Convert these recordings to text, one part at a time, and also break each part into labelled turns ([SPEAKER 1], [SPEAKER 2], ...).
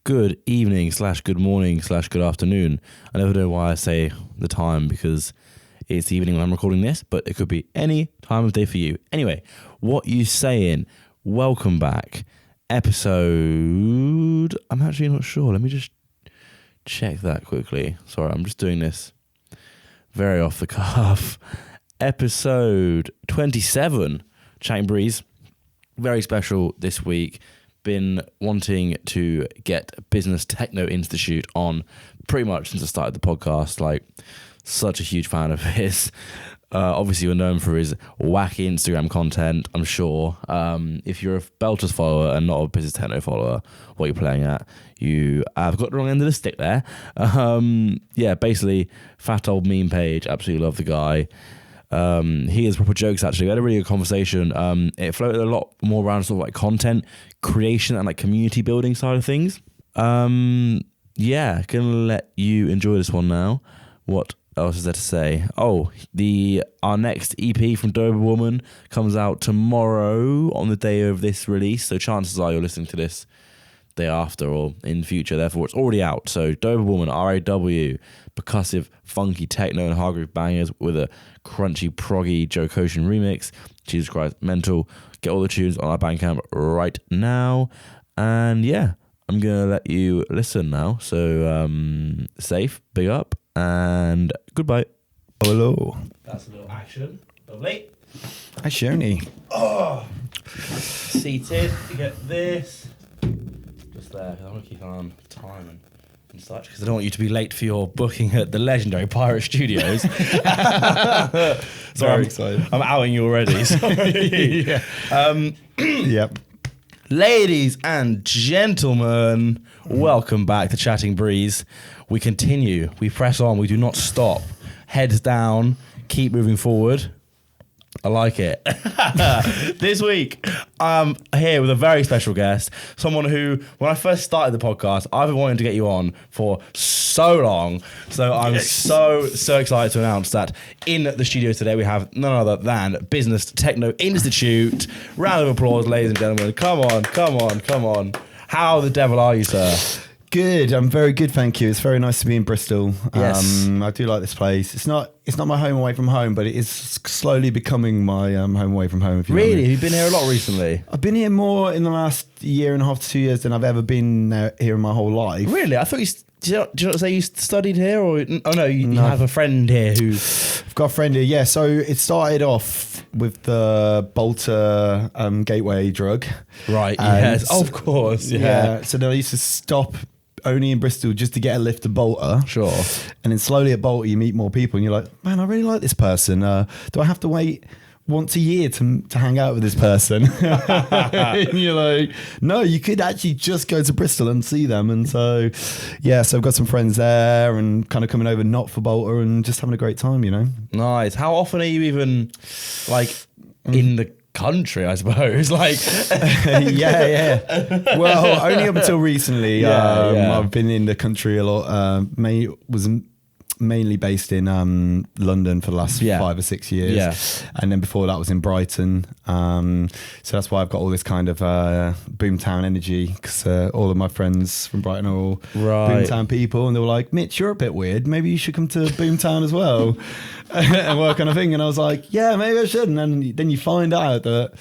[SPEAKER 1] good evening / good morning / good afternoon. I never know why I say the time because it's evening when I'm recording this, but it could be any time of day for you. Anyway, what you saying? Welcome back. Episode... I'm actually not sure. Let me just check that quickly. Sorry, I'm just doing this very off the cuff. Episode 27, Chatting Breeze. Very special this week. Been wanting to get Business Techno Institute on pretty much since I started the podcast. Like, such a huge fan of his. Obviously, you're known for his wacky Instagram content, I'm sure. If you're a Belters follower and not a Business Techno follower, what you're playing at, you have got the wrong end of the stick there. Yeah, basically, fat old meme page. Absolutely love the guy. He has proper jokes, actually. We had a really good conversation. It floated a lot more around sort of like content creation and like community building side of things. Yeah, gonna let you enjoy this one now. What else is there to say? Oh, our next EP from Dober Woman comes out tomorrow on the day of this release. So chances are you're listening to this day after or in future. Therefore, it's already out. So Dober Woman, RAW, percussive, funky techno and hard groove bangers with a crunchy, proggy Joe Koshin remix. Jesus Christ, mental. Get all the tunes on our Bandcamp right now. And yeah, I'm going to let you listen now. So safe, big up, and goodbye.
[SPEAKER 2] Hello.
[SPEAKER 1] That's a little action. Lovely.
[SPEAKER 2] Hi, Shoni.
[SPEAKER 1] Oh, seated. You get this. Just there. I want to keep an eye on time and such because I don't want you to be late for your booking at the legendary Pirate Studios.
[SPEAKER 2] Very excited.
[SPEAKER 1] I'm outing you already. Sorry.
[SPEAKER 2] Yeah. Yep.
[SPEAKER 1] Ladies and gentlemen, welcome back to Chatting Breeze. We continue. We press on. We do not stop. Heads down. Keep moving forward. I like it. This week, I'm here with a very special guest. Someone who, when I first started the podcast, I've been wanting to get you on for so long. So I'm so excited to announce that in the studio today, we have none other than Business Techno Institute. Round of applause, ladies and gentlemen. Come on. How the devil are you, sir?
[SPEAKER 2] Good. I'm very good, thank you. It's very nice to be in Bristol.
[SPEAKER 1] Yes.
[SPEAKER 2] I do like this place. It's not my home away from home, but it is slowly becoming my home away from home. If you know what I
[SPEAKER 1] Really?
[SPEAKER 2] mean.
[SPEAKER 1] You've been here a lot recently?
[SPEAKER 2] I've been here more in the last year and a half to 2 years than I've ever been here in my whole life.
[SPEAKER 1] Really? I thought you... Do you not say you studied here, or you have a friend here who?
[SPEAKER 2] I've got a friend here. Yeah, so it started off with the Bolter gateway drug.
[SPEAKER 1] Right.
[SPEAKER 2] And
[SPEAKER 1] Yes. Of course. Yeah.
[SPEAKER 2] So then I used to stop only in Bristol just to get a lift to Bolter.
[SPEAKER 1] Sure.
[SPEAKER 2] And then slowly at Bolter you meet more people and you're like, man, I really like this person. Do I have to wait once a year to hang out with this person? And you're like, no, you could actually just go to Bristol and see them. And so, yeah, so I've got some friends there and kind of coming over not for Bolter and just having a great time, you know?
[SPEAKER 1] Nice. How often are you even like in the country, I suppose? Like,
[SPEAKER 2] yeah. Well, only up until recently.
[SPEAKER 1] Yeah.
[SPEAKER 2] I've been in the country a lot. Was mainly based in London for the last 5 or 6 years.
[SPEAKER 1] Yeah.
[SPEAKER 2] And then before that was in Brighton. So that's why I've got all this kind of boomtown energy, because all of my friends from Brighton are all boomtown people, and they were like, Mitch, you're a bit weird. Maybe you should come to boomtown as well. And work kind of thing. And I was like, yeah, maybe I should. And then you find out that,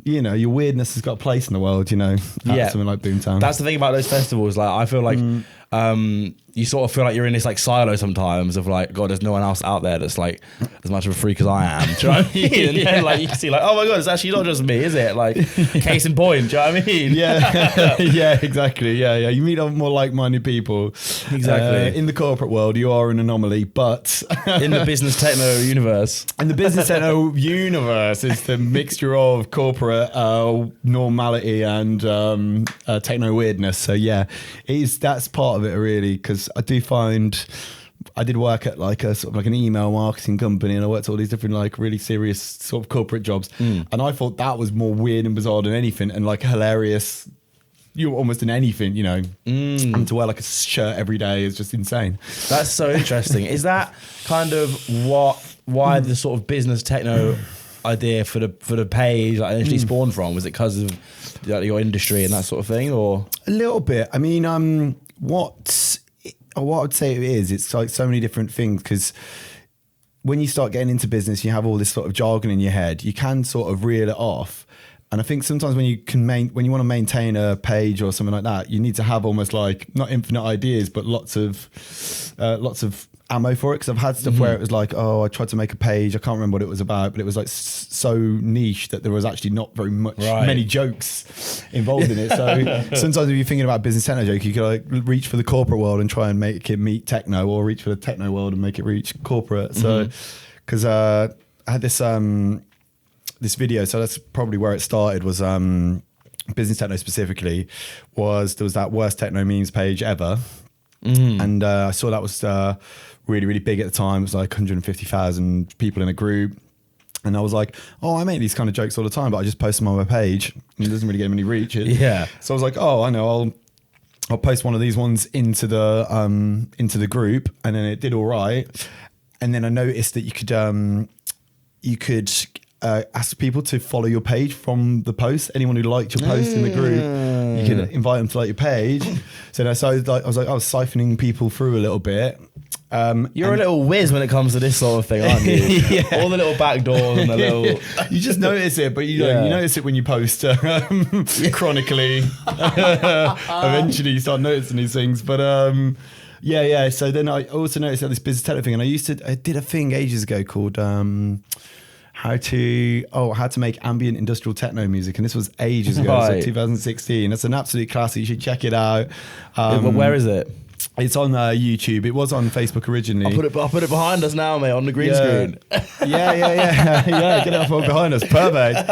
[SPEAKER 2] you know, your weirdness has got a place in the world, you know, something like boomtown.
[SPEAKER 1] That's the thing about those festivals. Like, I feel like you sort of feel like you're in this like silo sometimes of like, God, there's no one else out there that's like as much of a freak as I am. Do you know what I mean? And then like you can see like, oh my God, it's actually not just me, is it? Like, case in point. Do you know what I mean?
[SPEAKER 2] Yeah, yeah, exactly. Yeah. You meet up more like-minded people.
[SPEAKER 1] Exactly.
[SPEAKER 2] In the corporate world, you are an anomaly, but
[SPEAKER 1] in the business techno universe.
[SPEAKER 2] In the business techno universe, it's the mixture of corporate normality and techno weirdness. So yeah, that's part of it really, because I do find I did work at like a sort of like an email marketing company, and I worked all these different like really serious sort of corporate jobs, and I thought that was more weird and bizarre than anything, and like hilarious. You're almost in anything, you know. And to wear like a shirt every day is just insane.
[SPEAKER 1] That's so interesting. Is that kind of why the sort of business techno idea for the page like initially spawned from? Was it because of your industry and that sort of thing, or
[SPEAKER 2] a little bit? I mean, what I would say it is, it's like so many different things, because when you start getting into business, you have all this sort of jargon in your head. You can sort of reel it off. And I think sometimes when you want to maintain a page or something like that, you need to have almost like not infinite ideas, but lots of ammo for it. Because I've had stuff where it was like, oh, I tried to make a page, I can't remember what it was about, but it was like so niche that there was actually not very many jokes involved in it. So sometimes if you're thinking about a business techno joke, you could like reach for the corporate world and try and make it meet techno, or reach for the techno world and make it reach corporate. So because I had this video, so that's probably where it started, was business techno specifically, there was that worst techno memes page ever. And I saw that was really, really big at the time. It was like 150,000 people in a group. And I was like, oh, I make these kind of jokes all the time, but I just post them on my page and it doesn't really get any reach.
[SPEAKER 1] Yeah.
[SPEAKER 2] So I was like, oh, I know, I'll post one of these ones into the group, and then it did all right. And then I noticed that you could ask people to follow your page from the post. Anyone who liked your post in the group, you can invite them to like your page. So I was siphoning people through a little bit.
[SPEAKER 1] You're a little whiz when it comes to this sort of thing, aren't you? Yeah. All the little back doors and the little...
[SPEAKER 2] You just notice it, but you notice it when you post chronically. Eventually you start noticing these things. But yeah. So then I also noticed that this business techno thing, and I did a thing ages ago called... how to make ambient industrial techno music, and this was ages ago. Right. It was like 2016. It's an absolute classic. You should check it out.
[SPEAKER 1] Where is it?
[SPEAKER 2] It's on YouTube. It was on Facebook originally.
[SPEAKER 1] I'll put it behind us now, mate, on the green screen.
[SPEAKER 2] Yeah. Get it up behind us. Perfect.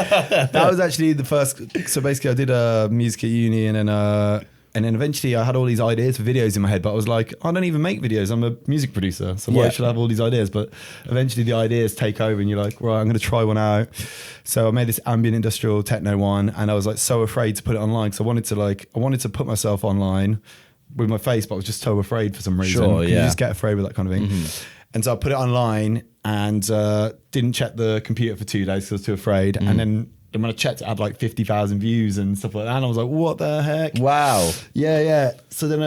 [SPEAKER 2] That was actually the first. So basically, I did music at uni, and then eventually I had all these ideas for videos in my head, but I was like, I don't even make videos. I'm a music producer, so why should I have all these ideas? But eventually the ideas take over and you're like, right, I'm going to try one out. So I made this ambient industrial techno one, and I was like so afraid to put it online, because I wanted to put myself online with my face, but I was just so afraid for some reason.
[SPEAKER 1] Sure, yeah.
[SPEAKER 2] You just get afraid with that kind of thing. And so I put it online and didn't check the computer for 2 days because I was too afraid. And then when I checked, it had like 50,000 views and stuff like that. And I was like, what the heck?
[SPEAKER 1] Wow.
[SPEAKER 2] Yeah. So then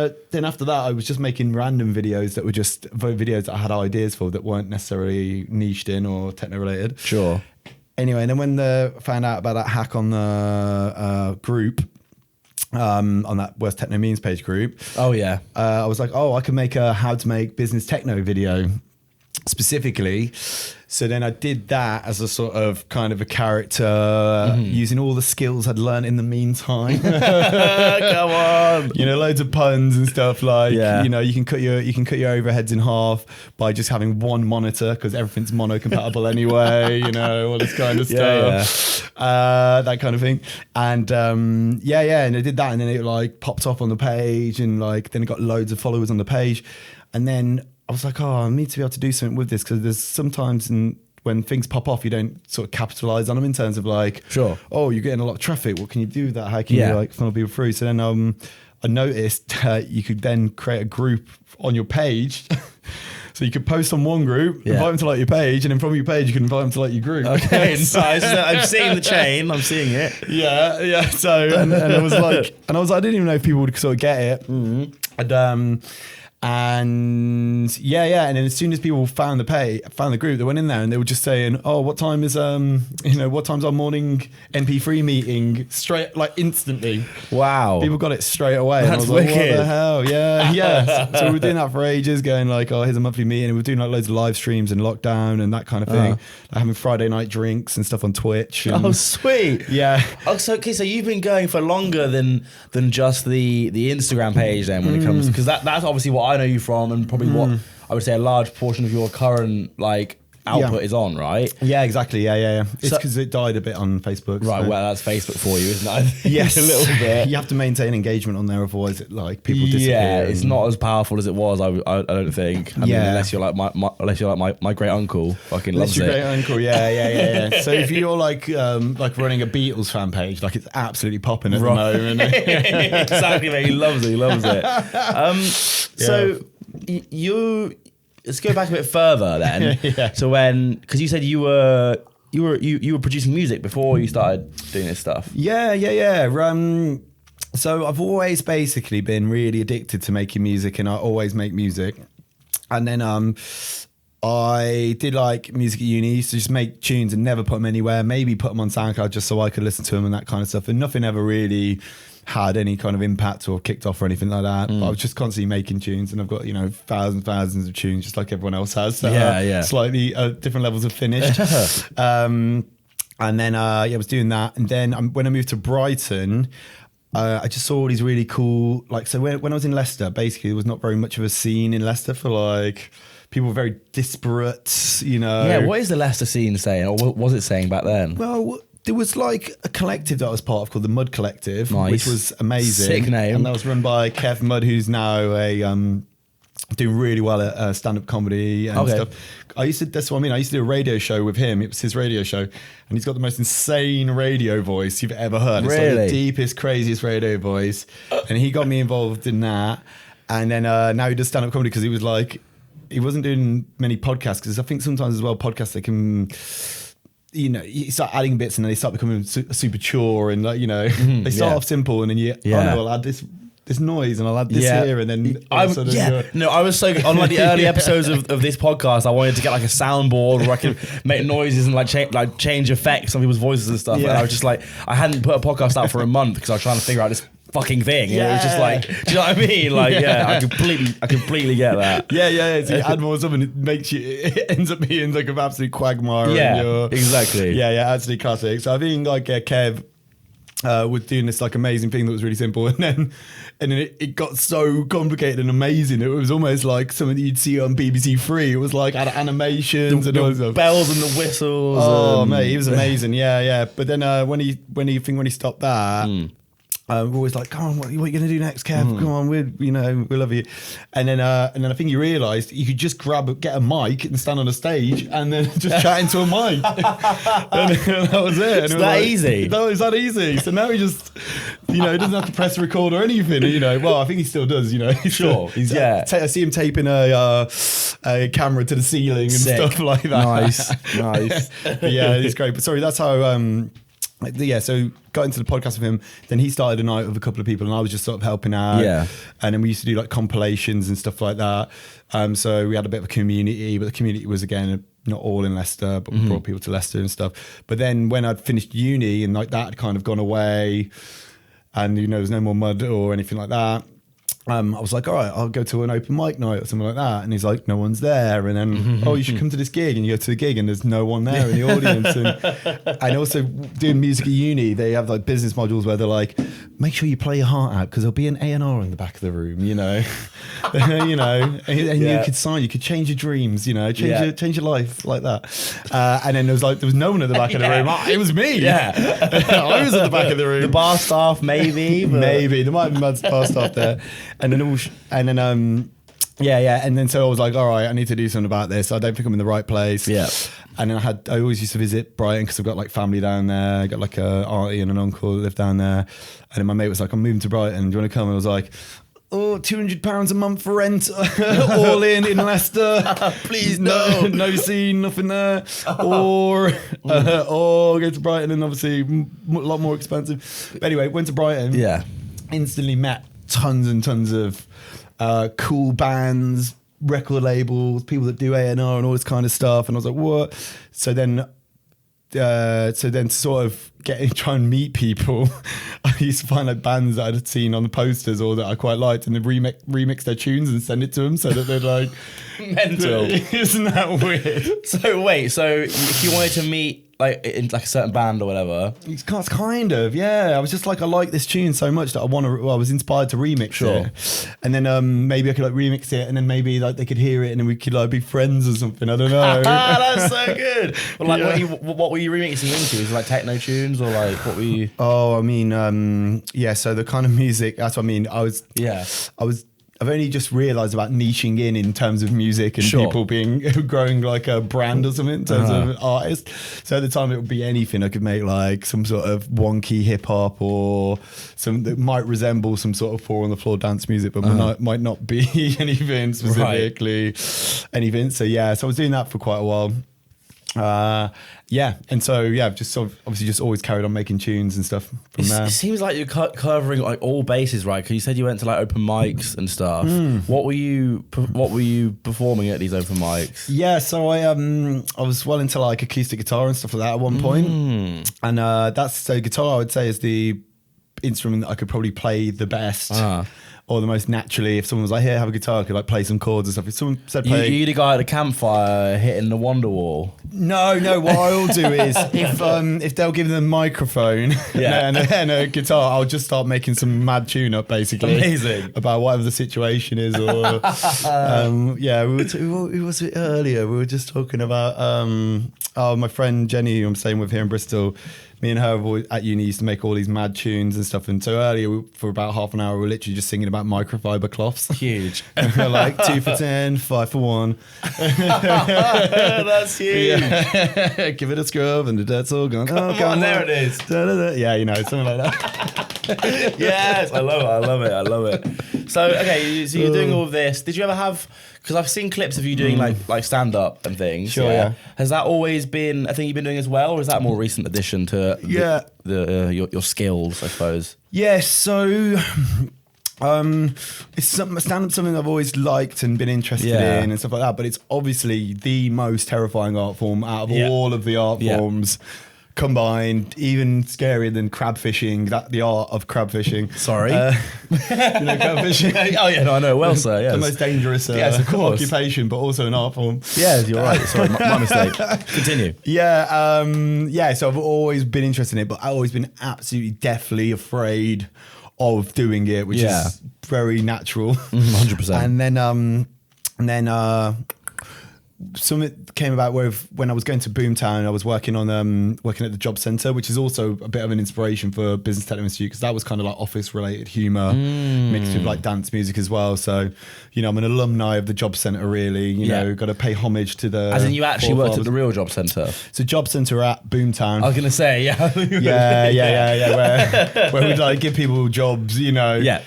[SPEAKER 2] after that, I was just making random videos that were just videos that I had ideas for that weren't necessarily niched in or techno related.
[SPEAKER 1] Sure.
[SPEAKER 2] Anyway, and then when I found out about that hack on the group, on that Worst Techno Memes page group.
[SPEAKER 1] Oh, yeah.
[SPEAKER 2] I was like, I can make a how to make business techno video specifically. So then I did that as a sort of kind of a character, using all the skills I'd learned in the meantime.
[SPEAKER 1] Come on.
[SPEAKER 2] Loads of puns and stuff like, you can cut your overheads in half by just having one monitor, because everything's mono compatible anyway, all this kind of stuff. That kind of thing. And and I did that, and then it like popped up on the page, and like then it got loads of followers on the page. And then I was like, I need to be able to do something with this, because there's sometimes when things pop off, you don't sort of capitalize on them in terms of like,
[SPEAKER 1] sure,
[SPEAKER 2] you're getting a lot of traffic. What can you do with that? How can you like funnel people through? So then I noticed you could then create a group on your page. So you could post on one group, invite them to like your page, and then from your page you can invite them to like your group.
[SPEAKER 1] Okay, nice. I'm seeing the chain. I'm seeing it.
[SPEAKER 2] Yeah. So and I was like, I didn't even know if people would sort of get it. And then as soon as people found the group, they went in there and they were just saying, what time is what time's our morning MP3 meeting? Straight, like instantly.
[SPEAKER 1] Wow.
[SPEAKER 2] People got it straight away.
[SPEAKER 1] That's
[SPEAKER 2] and I was
[SPEAKER 1] wicked.
[SPEAKER 2] like, what the hell? Yeah. So we were doing that for ages, going like, here's a monthly meeting, and we were doing like loads of live streams and lockdown and that kind of thing. Like having Friday night drinks and stuff on Twitch. And,
[SPEAKER 1] sweet.
[SPEAKER 2] Yeah.
[SPEAKER 1] So you've been going for longer than just the Instagram page then, when it comes, because that's obviously what I know you from, and probably what I would say a large portion of your current like output is on, right?
[SPEAKER 2] Yeah, exactly. Yeah. It's because it died a bit on Facebook.
[SPEAKER 1] Right,
[SPEAKER 2] so.
[SPEAKER 1] well, that's Facebook for you, isn't it?
[SPEAKER 2] Yes.
[SPEAKER 1] A little bit.
[SPEAKER 2] You have to maintain engagement on there, otherwise people disappear.
[SPEAKER 1] Yeah, it's not as powerful as it was, I don't think. I mean, unless you're like my great uncle fucking loves it.
[SPEAKER 2] Your great uncle, yeah. So if you're like running a Beatles fan page, like it's absolutely popping at the moment.
[SPEAKER 1] Exactly, mate. He loves it. So you... Let's go back a bit further then. So because you said you were you were producing music before you started doing this stuff.
[SPEAKER 2] Yeah. So I've always basically been really addicted to making music, and I always make music. And then I did like music at uni, used to just make tunes and never put them anywhere, maybe put them on SoundCloud just so I could listen to them and that kind of stuff. And nothing ever really had any kind of impact or kicked off or anything like that. But I was just constantly making tunes, and I've got, thousands of tunes just like everyone else has. So slightly different levels of finished. And then I was doing that. And then when I moved to Brighton, I just saw all these really cool, so when I was in Leicester, basically there was not very much of a scene in Leicester for people were very disparate,
[SPEAKER 1] Yeah, what is the Leicester scene saying, or what was it saying back then?
[SPEAKER 2] Well, there was a collective that I was part of called the Mud Collective, which was amazing.
[SPEAKER 1] Sick name.
[SPEAKER 2] And that was run by Kev Mudd, who's now doing really well at stand-up comedy and stuff. That's what I mean. I used to do a radio show with him. It was his radio show, and he's got the most insane radio voice you've ever heard. It's
[SPEAKER 1] really?
[SPEAKER 2] the deepest, craziest radio voice. And he got me involved in that. And then now he does stand-up comedy because he wasn't doing many podcasts, because I think sometimes as well podcasts, they can, you start adding bits and then they start becoming super chore, and they start off simple, and then I'll add this noise and I'll add this here, and then
[SPEAKER 1] I was so on the early episodes of this podcast, I wanted to get a soundboard where I could make noises and change effects on people's voices and stuff. And I was just I hadn't put a podcast out for a month because I was trying to figure out this fucking thing. Yeah. It was just do you know what I mean? I completely get that.
[SPEAKER 2] Yeah. So you add more stuff and it ends up being an absolute quagmire.
[SPEAKER 1] Yeah, exactly.
[SPEAKER 2] Yeah, absolutely classic. So I think Kev was doing this amazing thing that was really simple, and then it got so complicated and amazing. It was almost like something that you'd see on BBC Three. It was animations and all that stuff.
[SPEAKER 1] Bells and the whistles.
[SPEAKER 2] Oh mate, he was amazing. Yeah. But then when he stopped that. We're always come on, what are you going to do next, Kev? Come on, we love you. And then I think you realised you could just get a mic and stand on a stage and then just chat into a mic. and that was it.
[SPEAKER 1] It's that easy.
[SPEAKER 2] No, it's that easy. So now he just, he doesn't have to press record or anything. Well, I think he still does.
[SPEAKER 1] Sure.
[SPEAKER 2] I see him taping a camera to the ceiling and stuff like that.
[SPEAKER 1] Nice.
[SPEAKER 2] But yeah, it's great. But sorry, that's how. So got into the podcast with him. Then he started a night with a couple of people, and I was just sort of helping out.
[SPEAKER 1] Yeah.
[SPEAKER 2] And then we used to do compilations and stuff like that. So we had a bit of a community, but the community was again not all in Leicester, but we brought people to Leicester and stuff. But then when I'd finished uni and that had kind of gone away, and there's no more mud or anything like that. I was all right, I'll go to an open mic night or something like that. And he's like, no one's there. And then, you should come to this gig. And you go to the gig and there's no one there in the audience. And also doing music at uni, they have business modules where they're make sure you play your heart out because there'll be an A&R in the back of the room, and you could sign, you could change your dreams, change your life like that. And then there was no one at the back of the room. It was me.
[SPEAKER 1] Yeah.
[SPEAKER 2] I was at the back of the room.
[SPEAKER 1] The bar staff, maybe.
[SPEAKER 2] Maybe. There might have been bar staff there. And then and then so I was all right, I need to do something about this. I don't think I'm in the right place.
[SPEAKER 1] Yeah.
[SPEAKER 2] And then I always used to visit Brighton because I've got family down there. I got a auntie and an uncle that live down there. And then my mate was I'm moving to Brighton. Do you want to come? And I was £200 a month for rent, all in Leicester.
[SPEAKER 1] Please no
[SPEAKER 2] scene, nothing there. Or go to Brighton, and obviously a lot more expensive. But anyway, went to Brighton.
[SPEAKER 1] Yeah.
[SPEAKER 2] Instantly met tons and tons of cool bands, record labels, people that do A&R and all this kind of stuff. And I was what? So then to sort of try and meet people, I used to find bands that I'd seen on the posters or that I quite liked, and then remix their tunes and send it to them so that they'd
[SPEAKER 1] mental.
[SPEAKER 2] Isn't that weird?
[SPEAKER 1] So wait, if you wanted to meet in a certain band or whatever,
[SPEAKER 2] it's kind of, yeah. I was just I like this tune so much that I was inspired to remix it, and then maybe I could remix it, and then maybe they could hear it, and then we could be friends or something. I don't know.
[SPEAKER 1] That's so good. Well, what were you remixing into? Is it techno tunes or what were you?
[SPEAKER 2] Oh, I mean, So the kind of music. That's what I mean. I've only just realised about niching in terms of music and people growing a brand or something in terms of an artist. So at the time it would be anything. I could make some sort of wonky hip hop or some that might resemble some sort of four on the floor dance music, but might not be anything specifically anything. So I was doing that for quite a while. Yeah, and so yeah, just sort of obviously just always carried on making tunes and stuff from there.
[SPEAKER 1] It seems like you're covering like all bases, right? Because you said you went to like open mics and stuff. What were you performing at these open mics?
[SPEAKER 2] Yeah, so I was well into like acoustic guitar and stuff like that at one point. And guitar I would say is the instrument that I could probably play the best. Or the most naturally. If someone was like, "Here, have a guitar," I could like play some chords and stuff. If someone said, "Play,"
[SPEAKER 1] you the guy at the campfire hitting the Wonderwall.
[SPEAKER 2] No. What I'll do is if they'll give them a microphone and a guitar, I'll just start making some mad tune up, basically.
[SPEAKER 1] Amazing.
[SPEAKER 2] About whatever the situation is. Or who was it earlier? We were just talking about my friend Jenny, who I'm staying with here in Bristol. Me and her at uni used to make all these mad tunes and stuff. And so earlier, for about half an hour, we were literally just singing about microfiber cloths.
[SPEAKER 1] Huge.
[SPEAKER 2] We're like 2 for 10, 5 for 1.
[SPEAKER 1] That's huge.
[SPEAKER 2] Yeah. Give it a scrub and the dirt's all gone.
[SPEAKER 1] Come on, there it is.
[SPEAKER 2] Yeah, something like that.
[SPEAKER 1] Yes, I love it. So, okay, so you're doing all of this. Did you ever have... Because I've seen clips of you doing like stand-up and things.
[SPEAKER 2] Sure, yeah.
[SPEAKER 1] Has that always been a thing you've been doing as well, or is that a more recent addition to your skills, I suppose?
[SPEAKER 2] Yeah, so it's stand-up something I've always liked and been interested in and stuff like that, but it's obviously the most terrifying art form out of all of the art forms. Combined, even scarier than crab fishing, the art of crab fishing.
[SPEAKER 1] Sorry.
[SPEAKER 2] Crab fishing.
[SPEAKER 1] Oh, yeah, no, I know, well, sir, yes.
[SPEAKER 2] The most dangerous
[SPEAKER 1] yes, of course.
[SPEAKER 2] occupation, but also an art form.
[SPEAKER 1] Yeah, you're right. Sorry, my mistake. Continue.
[SPEAKER 2] Yeah, so I've always been interested in it, but I've always been absolutely deathly afraid of doing it, which is very natural.
[SPEAKER 1] 100%.
[SPEAKER 2] And then something came about when I was going to Boomtown. I was working on working at the job centre, which is also a bit of an inspiration for Business Techno Institute, because that was kind of like office related humour mixed with like dance music as well. So I'm an alumni of the job centre, really. Got to pay homage to the...
[SPEAKER 1] As in you actually worked at the real job centre?
[SPEAKER 2] So job centre at Boomtown.
[SPEAKER 1] I was going to say, yeah.
[SPEAKER 2] Where we'd like give people jobs,
[SPEAKER 1] Yeah.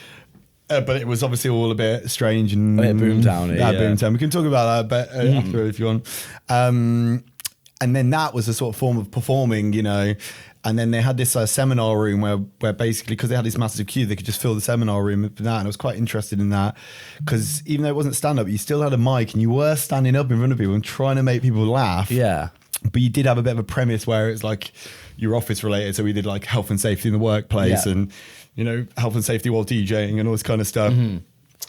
[SPEAKER 2] But it was obviously all a bit strange and
[SPEAKER 1] Boomtown.
[SPEAKER 2] Boomtown. We can talk about that after if you want. And then that was a sort of form of performing, And then they had this seminar room where basically, because they had this massive queue, they could just fill the seminar room with that. And I was quite interested in that, because even though it wasn't stand up, you still had a mic and you were standing up in front of people and trying to make people laugh.
[SPEAKER 1] Yeah.
[SPEAKER 2] But you did have a bit of a premise where it's like your office related. So we did like health and safety in the workplace and health and safety while DJing and all this kind of stuff.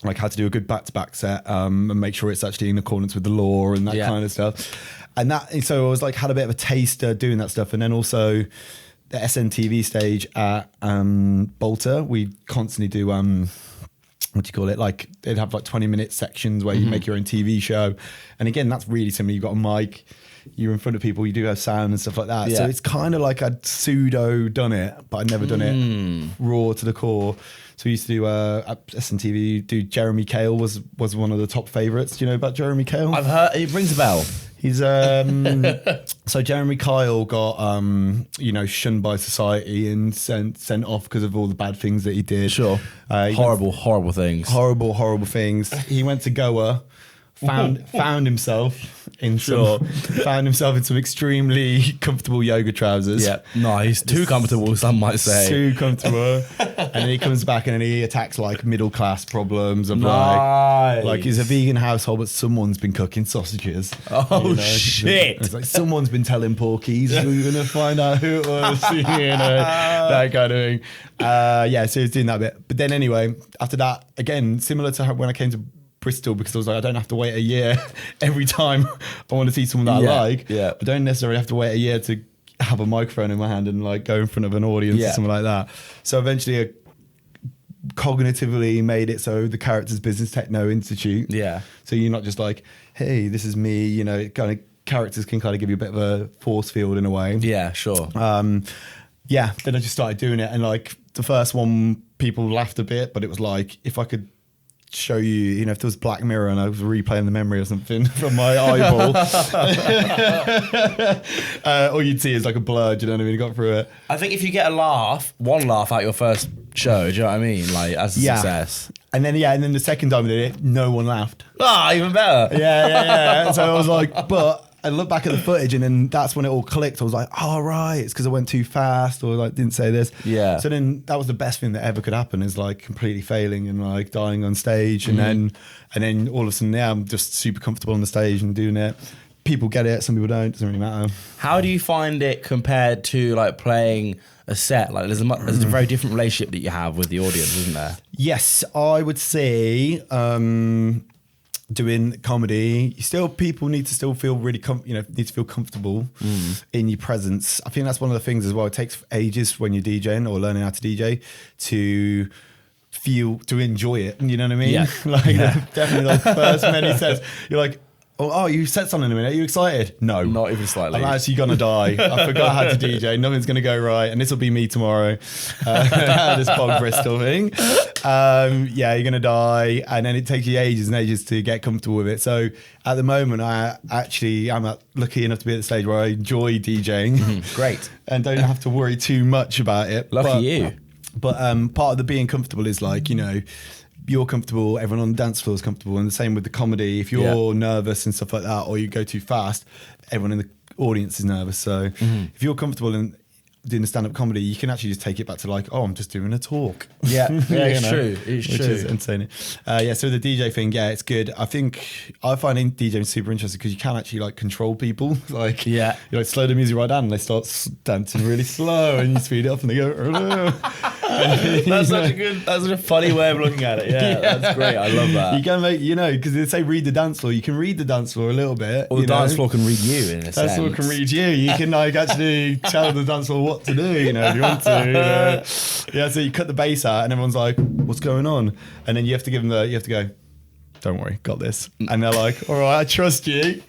[SPEAKER 2] Like how to do a good back-to-back set and make sure it's actually in accordance with the law and that kind of stuff. And so I was like, had a bit of a taste doing that stuff. And then also the SNTV stage at Bolter, we constantly do, what do you call it? Like they'd have like 20-minute sections where you make your own TV show. And again, that's really similar. You've got a mic, you're in front of people, you do have sound and stuff like that. So it's kind of like I'd pseudo done it, but I'd never done it raw to the core. So we used to do at SNTV, Jeremy Kale was one of the top favourites. Do you know about Jeremy Kale?
[SPEAKER 1] I've heard, it rings a bell.
[SPEAKER 2] He's so Jeremy Kyle got shunned by society and sent off because of all the bad things that he did.
[SPEAKER 1] Sure. Horrible things.
[SPEAKER 2] Horrible things. He went to Goa, found himself in some extremely comfortable yoga trousers.
[SPEAKER 1] Yeah, nice. Too comfortable, some might say.
[SPEAKER 2] Too comfortable. And then he comes back and then he attacks like middle class problems of like he's a vegan household, but someone's been cooking sausages.
[SPEAKER 1] Oh shit!
[SPEAKER 2] It's like someone's been telling porkies. We're gonna find out who it was. That kind of thing. So he's doing that bit. But then anyway, after that, again, similar to when I came to Bristol, because I was like, I don't have to wait a year every time I want to see someone that I like.
[SPEAKER 1] Yeah.
[SPEAKER 2] I don't necessarily have to wait a year to have a microphone in my hand and like go in front of an audience or something like that. So eventually I cognitively made it so the character's Business Techno Institute.
[SPEAKER 1] Yeah.
[SPEAKER 2] So you're not just like, hey, this is me, it kind of characters can kind of give you a bit of a force field in a way.
[SPEAKER 1] Yeah, sure.
[SPEAKER 2] Then I just started doing it, and like the first one people laughed a bit, but it was like, if I could show you, if there was Black Mirror and I was replaying the memory or something from my eyeball, all you'd see is like a blur. Do you know what I mean? You got through it.
[SPEAKER 1] I think if you get one laugh out your first show, do you know what I mean? Like as a success.
[SPEAKER 2] And then the second time we did it, no one laughed.
[SPEAKER 1] Even better.
[SPEAKER 2] Yeah. So I was like, but I look back at the footage, and then that's when it all clicked. I was like, oh, right, it's because I went too fast, or like didn't say this.
[SPEAKER 1] Yeah.
[SPEAKER 2] So then that was the best thing that ever could happen, is like completely failing and like dying on stage, and then all of a sudden, I'm just super comfortable on the stage and doing it. People get it, some people don't. Doesn't really matter.
[SPEAKER 1] How do you find it compared to like playing a set? Like there's a very different relationship that you have with the audience, isn't there?
[SPEAKER 2] Yes, I would say doing comedy, people need to still feel really need to feel comfortable in your presence. I think that's one of the things as well. It takes ages when you're DJing or learning how to DJ to enjoy it. You know what I mean?
[SPEAKER 1] Yeah.
[SPEAKER 2] Definitely the first many sets, you're like, oh, you said something in a minute. Are you excited? No.
[SPEAKER 1] Not even slightly.
[SPEAKER 2] I'm actually going to die. I forgot how to DJ. Nothing's going to go right. And this will be me tomorrow. This Bog Bristol thing. You're going to die. And then it takes you ages and ages to get comfortable with it. So at the moment, I'm lucky enough to be at the stage where I enjoy DJing.
[SPEAKER 1] Great.
[SPEAKER 2] And don't have to worry too much about it.
[SPEAKER 1] Lucky you.
[SPEAKER 2] But part of the being comfortable is like, you're comfortable, everyone on the dance floor is comfortable, and the same with the comedy. If you're nervous and stuff like that, or you go too fast, everyone in the audience is nervous. So if you're comfortable in doing the stand-up comedy, you can actually just take it back to like, oh, I'm just doing a talk.
[SPEAKER 1] Yeah, it's true. It's
[SPEAKER 2] which
[SPEAKER 1] true.
[SPEAKER 2] is insane. So the DJ thing, it's good. I think I find DJing super interesting because you can actually like control people. Like, you like slow the music right down, and they start dancing really slow, and you speed it up, and they go.
[SPEAKER 1] That's such a funny way of looking at it. Yeah, that's great. I love that.
[SPEAKER 2] You can make, because they say read the dance floor. You can read the dance floor a little bit.
[SPEAKER 1] Or the dance floor can read you in a sense.
[SPEAKER 2] Dance floor can read you. You can like actually tell the dance floor what to do, if you want to. So you cut the bass out, and everyone's like, "What's going on?" And then you have to give them you have to go, "Don't worry, got this." And they're like, "All right, I trust you."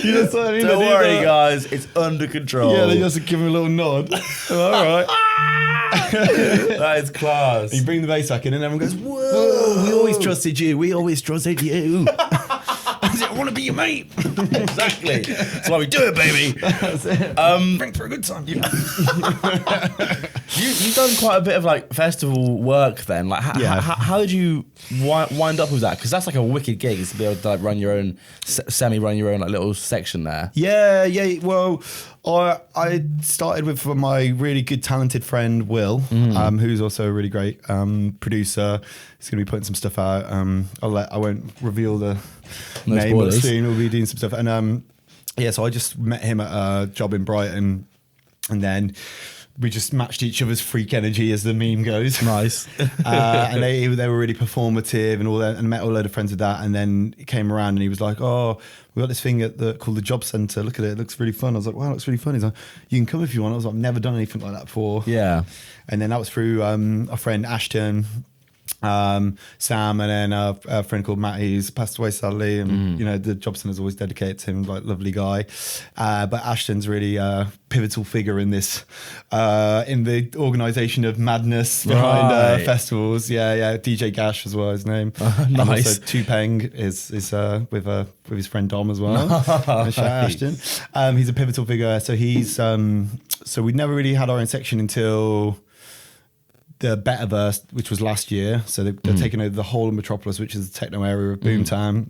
[SPEAKER 2] Don't
[SPEAKER 1] worry, guys, it's under control.
[SPEAKER 2] Yeah, they just give him a little nod. All right.
[SPEAKER 1] That is class.
[SPEAKER 2] And you bring the bass back in, and everyone goes, "Whoa, we always trusted you. We always trusted you." I want to be your mate.
[SPEAKER 1] Exactly. That's why we do it, baby.
[SPEAKER 2] That's it. Drink for a good time.
[SPEAKER 1] You've done quite a bit of like festival work then. Like, how did you wind up with that? Because that's like a wicked gig, is to be able to like run your own, run your own like little section there.
[SPEAKER 2] Yeah. Well, I started with my really good, talented friend Will, who's also a really great producer. He's going to be putting some stuff out. I won't reveal the name, but soon we'll be doing some stuff. And so I just met him at a job in Brighton, and then we just matched each other's freak energy, as the meme goes.
[SPEAKER 1] Nice.
[SPEAKER 2] And they were really performative and all that, and met a load of friends with that. And then he came around and he was like, "Oh, we got this thing called the Job Centre. Look at it. It looks really fun." I was like, "Wow, it looks really fun." He's like, "You can come if you want." I was like, "I've never done anything like that before."
[SPEAKER 1] Yeah.
[SPEAKER 2] And then that was through a friend, Ashton, Sam, and then a friend called Matt, who's passed away sadly, and the Job Centre's always dedicated to him, like lovely guy. But Ashton's really a pivotal figure in this, in the organisation of madness behind festivals. DJ Gash as well, his name.
[SPEAKER 1] Nice.
[SPEAKER 2] And also Tupeng is with his friend Dom as well. Shout out Ashton. He's a pivotal figure. So he's so we never really had our own section until the Betterverse, which was last year. So they're taking over the whole of Metropolis, which is the techno area of Boomtown.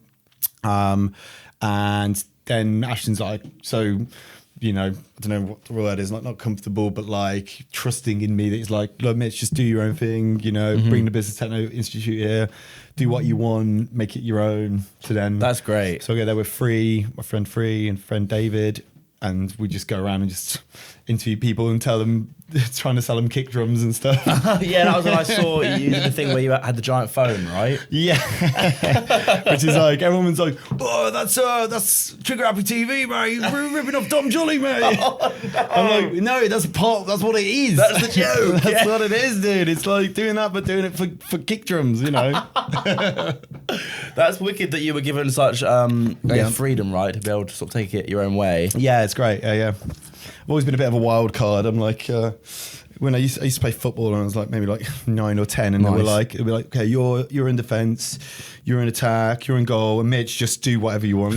[SPEAKER 2] And then Ashton's like, so, I don't know what the word is, like not comfortable, but like trusting in me, that he's like, look, Mitch, just do your own thing, bring the Business Techno Institute here, do what you want, make it your own. So then
[SPEAKER 1] that's great.
[SPEAKER 2] So I go there with my friend Free and friend David, and we just go around and just interview people and tell them, trying to sell them kick drums and stuff.
[SPEAKER 1] Yeah, that was when I saw you did the thing where you had the giant phone, right?
[SPEAKER 2] Yeah. Which is like, everyone's like, "Oh, that's Trigger Happy TV, mate. You're ripping off Dom Jolly, mate." Oh, no. I'm like, no, that's what it is.
[SPEAKER 1] That's the joke.
[SPEAKER 2] That's what it is, dude. It's like doing that, but doing it for kick drums,
[SPEAKER 1] That's wicked that you were given such freedom, right, to be able to sort of take it your own way.
[SPEAKER 2] Yeah, it's great. Yeah. I've always been a bit of a wild card. I'm like, when I used to play football and I was like maybe like 9 or 10, and
[SPEAKER 1] Nice.
[SPEAKER 2] they were like, it'd be like, okay, you're in defence, you're in attack, you're in goal, and Mitch, just do whatever you want.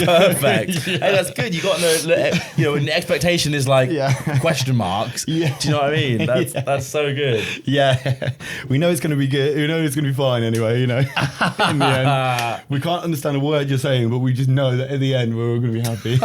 [SPEAKER 1] Perfect. Hey, that's good. You got no, an expectation is like question marks.
[SPEAKER 2] Yeah.
[SPEAKER 1] Do you know what I mean? That's so good.
[SPEAKER 2] Yeah, we know it's going to be good. We know it's going to be fine anyway. In the end, we can't understand a word you're saying, but we just know that at the end we're all going to be happy.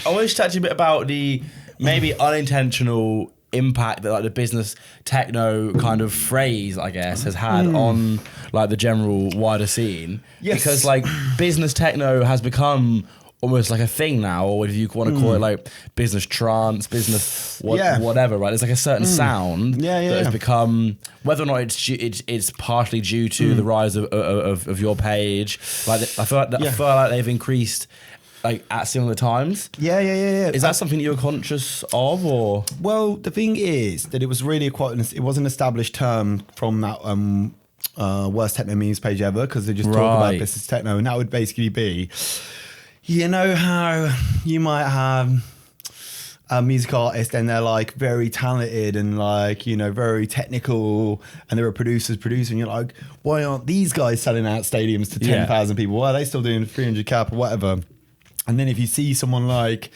[SPEAKER 1] I want to chat to you a bit about the maybe unintentional impact that like the business techno kind of phrase, I guess, has had on like the general wider scene.
[SPEAKER 2] Yes.
[SPEAKER 1] Because like business techno has become almost like a thing now, or if you want to call it like business trance, business whatever, right? There's like a certain sound that has become, whether or not it's partially due to the rise of your page. Like I feel like they've increased like at similar times.
[SPEAKER 2] Yeah.
[SPEAKER 1] Is that something you're conscious of, or?
[SPEAKER 2] Well, the thing is that it was really it was an established term from that worst techno memes page ever, because they just talk about business techno, and that would basically be, you know how you might have a music artist and they're like very talented and like, you know, very technical, and they're a producer, and you're like, why aren't these guys selling out stadiums to 10,000 people? Why are they still doing 300 cap or whatever? And then if you see someone like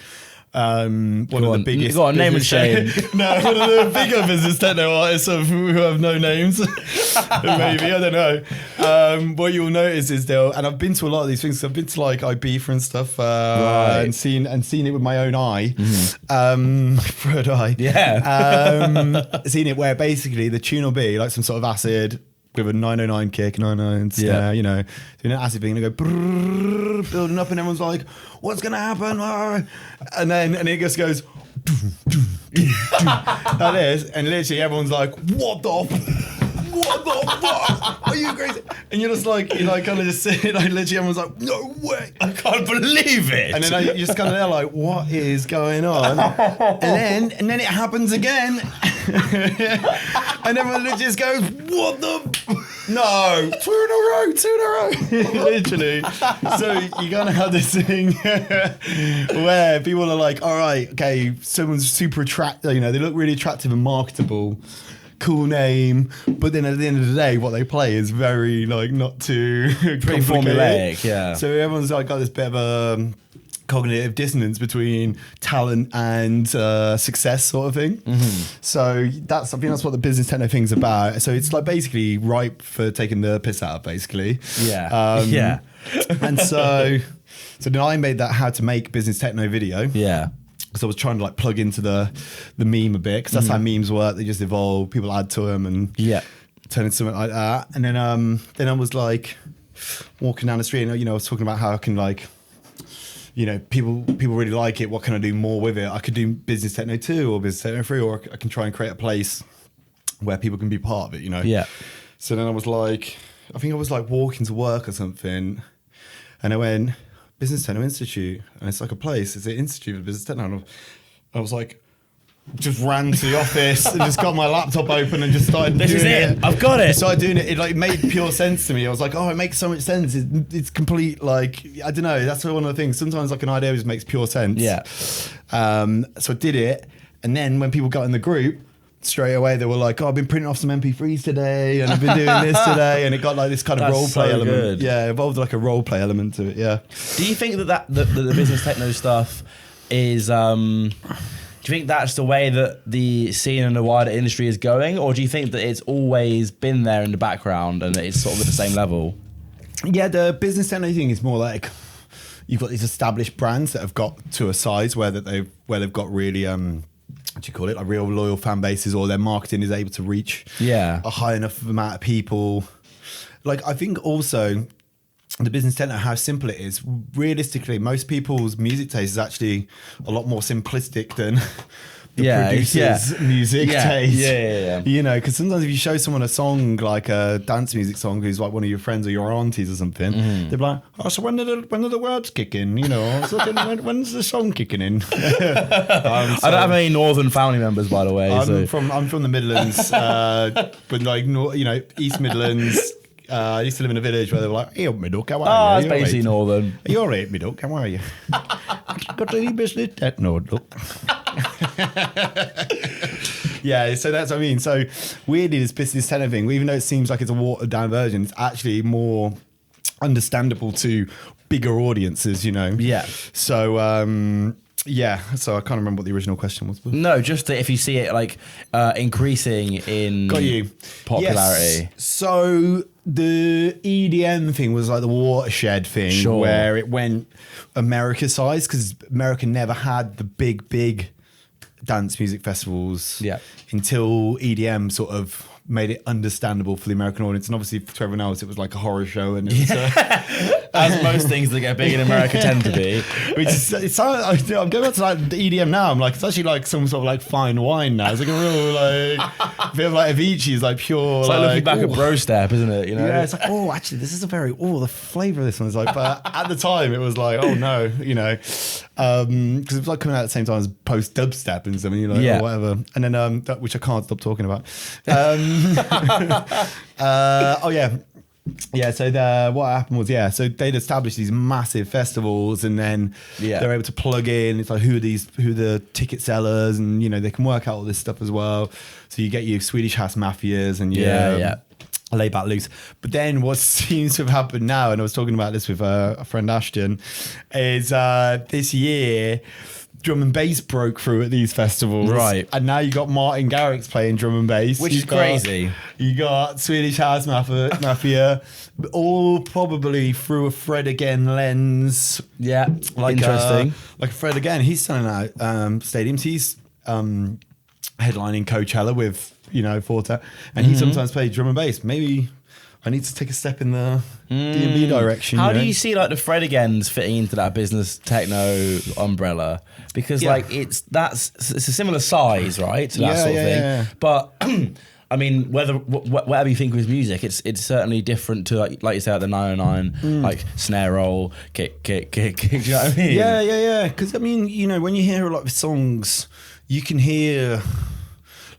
[SPEAKER 2] one of the biggest...
[SPEAKER 1] Go on, name and shame.
[SPEAKER 2] No, one of the bigger business techno artists who have no names. Maybe, I don't know. What you'll notice is and I've been to a lot of these things. I've been to like Ibiza and stuff, and seen it with my own eye. Third eye.
[SPEAKER 1] Yeah.
[SPEAKER 2] Seen it where basically the tune will be like some sort of acid with a 909 kick, 909 snare, you know, doing an acid thing, and they go brrr, building up, and everyone's like, what's gonna happen? And it just goes like this, and literally everyone's like, what the fuck? Are you crazy? And you're kind of just sitting, like literally everyone's like, no way,
[SPEAKER 1] I can't believe it.
[SPEAKER 2] and then you're just kind of there like, what is going on? and then it happens again. And everyone just goes, what the? No, two in a row. Literally. So you kind of have this thing where people are like, all right, okay, someone's super attractive, you know, they look really attractive and marketable, cool name, but then at the end of the day, what they play is very like not too
[SPEAKER 1] pretty formulaic, yeah.
[SPEAKER 2] So everyone's like got this bit of a cognitive dissonance between talent and success, sort of thing. So I think that's what the business techno thing's about. So it's like basically ripe for taking the piss out of, basically.
[SPEAKER 1] Yeah.
[SPEAKER 2] And so then I made that how to make business techno video.
[SPEAKER 1] Yeah.
[SPEAKER 2] Because I was trying to like plug into the meme a bit, because that's how memes work. They just evolve, people add to them and turn into something like that. And then I was like walking down the street, and you know, I was talking about how I can like, you know, people really like it. What can I do more with it? I could do business techno 2 or business techno 3, or I can try and create a place where people can be part of it, you know?
[SPEAKER 1] Yeah. So
[SPEAKER 2] then I was like, I think I was like walking to work or something, and I went, Business Techno Institute, and it's like a place. It's an institute of business techno. And I was like, just ran to the office and just got my laptop open and just started doing it.
[SPEAKER 1] This is it. I've got it.
[SPEAKER 2] Started doing it. It like made pure sense to me. I was like, oh, it makes so much sense. It's complete, like, I don't know. That's one of the things. Sometimes like an idea just makes pure sense.
[SPEAKER 1] Yeah.
[SPEAKER 2] So I did it. And then when people got in the group, straight away they were like, oh, I've been printing off some MP3s today, and I've been doing this today, and it got like this kind of role play element.
[SPEAKER 1] Good.
[SPEAKER 2] Yeah, it evolved like a role play element to it. Yeah.
[SPEAKER 1] Do you think that the business techno stuff is? Do you think that's the way that the scene and the wider industry is going, or do you think that it's always been there in the background and it's sort of at the same level?
[SPEAKER 2] Yeah, the business techno thing is more like you've got these established brands that have got to a size where they've got really what do you call it, like real loyal fan bases, or their marketing is able to reach a high enough amount of people. Like, I think also the business techno, how simple it is. Realistically, most people's music taste is actually a lot more simplistic than the producer's music taste.
[SPEAKER 1] Yeah.
[SPEAKER 2] You know, because sometimes if you show someone a song, like a dance music song, who's like one of your friends or your aunties or something, they'll be like, oh, so when do the words kick in? You know, I was looking, when's the song kicking in?
[SPEAKER 1] I don't have any northern family members, by the way.
[SPEAKER 2] I'm from the Midlands, but like, you know, East Midlands, I used to live in a village where they were like, "Hey, me duck, how
[SPEAKER 1] Oh,
[SPEAKER 2] are
[SPEAKER 1] it's
[SPEAKER 2] you?
[SPEAKER 1] basically northern.
[SPEAKER 2] Are you all right, me duck? How are you? Got any business? No, duck." Yeah, so that's what I mean. So weirdly, this business tenor thing, even though it seems like it's a watered down version, it's actually more understandable to bigger audiences, you know?
[SPEAKER 1] Yeah.
[SPEAKER 2] So, yeah, so I can't remember what the original question was.
[SPEAKER 1] No, just that if you see it like increasing in
[SPEAKER 2] Got you.
[SPEAKER 1] popularity.
[SPEAKER 2] Yes. So the EDM thing was like the watershed thing,
[SPEAKER 1] Sure.
[SPEAKER 2] where it went America size, because America never had the big dance music festivals until EDM sort of made it understandable for the American audience. And obviously for everyone else, it was like a horror show. And it was,
[SPEAKER 1] as most things that get big in America tend to be.
[SPEAKER 2] Which is, I'm going back to like the EDM now. I'm like, it's actually like some sort of like fine wine now. It's like a real like bit of like Avicii is like pure.
[SPEAKER 1] It's like looking back at Bro Step, isn't it? You know?
[SPEAKER 2] Yeah, it's like, oh, actually, this is a very, the flavour of this one is like, but at the time it was like, oh no, you know, because it was like coming out at the same time as post dubstep and stuff, and you're like, oh, whatever. And then, which I can't stop talking about. Oh yeah. Yeah, so what happened was, so they'd established these massive festivals, and then they're able to plug in. It's like, who are the ticket sellers, and you know, they can work out all this stuff as well. So you get your Swedish House Mafias and Lay Back Loose. But then what seems to have happened now, and I was talking about this with a friend Ashton, is this year drum and bass broke through at these festivals.
[SPEAKER 1] Right.
[SPEAKER 2] And now you got Martin Garrix playing drum and bass.
[SPEAKER 1] Which is crazy.
[SPEAKER 2] You got Swedish House Mafia, all probably through a Fred Again lens.
[SPEAKER 1] Yeah,
[SPEAKER 2] like
[SPEAKER 1] interesting.
[SPEAKER 2] Like Fred Again, he's selling out stadiums. He's headlining Coachella with, you know, Forte. And he sometimes plays drum and bass. Maybe I need to take a step in the D&B direction.
[SPEAKER 1] How do you see like the Fred Agains fitting into that business techno umbrella? Because like it's a similar size, right, to that sort of thing. Yeah. But I mean, whatever you think of his music, it's certainly different to like you say, like the 909, like snare roll, kick. Do you know what I mean?
[SPEAKER 2] Yeah. Because I mean, you know, when you hear a lot of songs, you can hear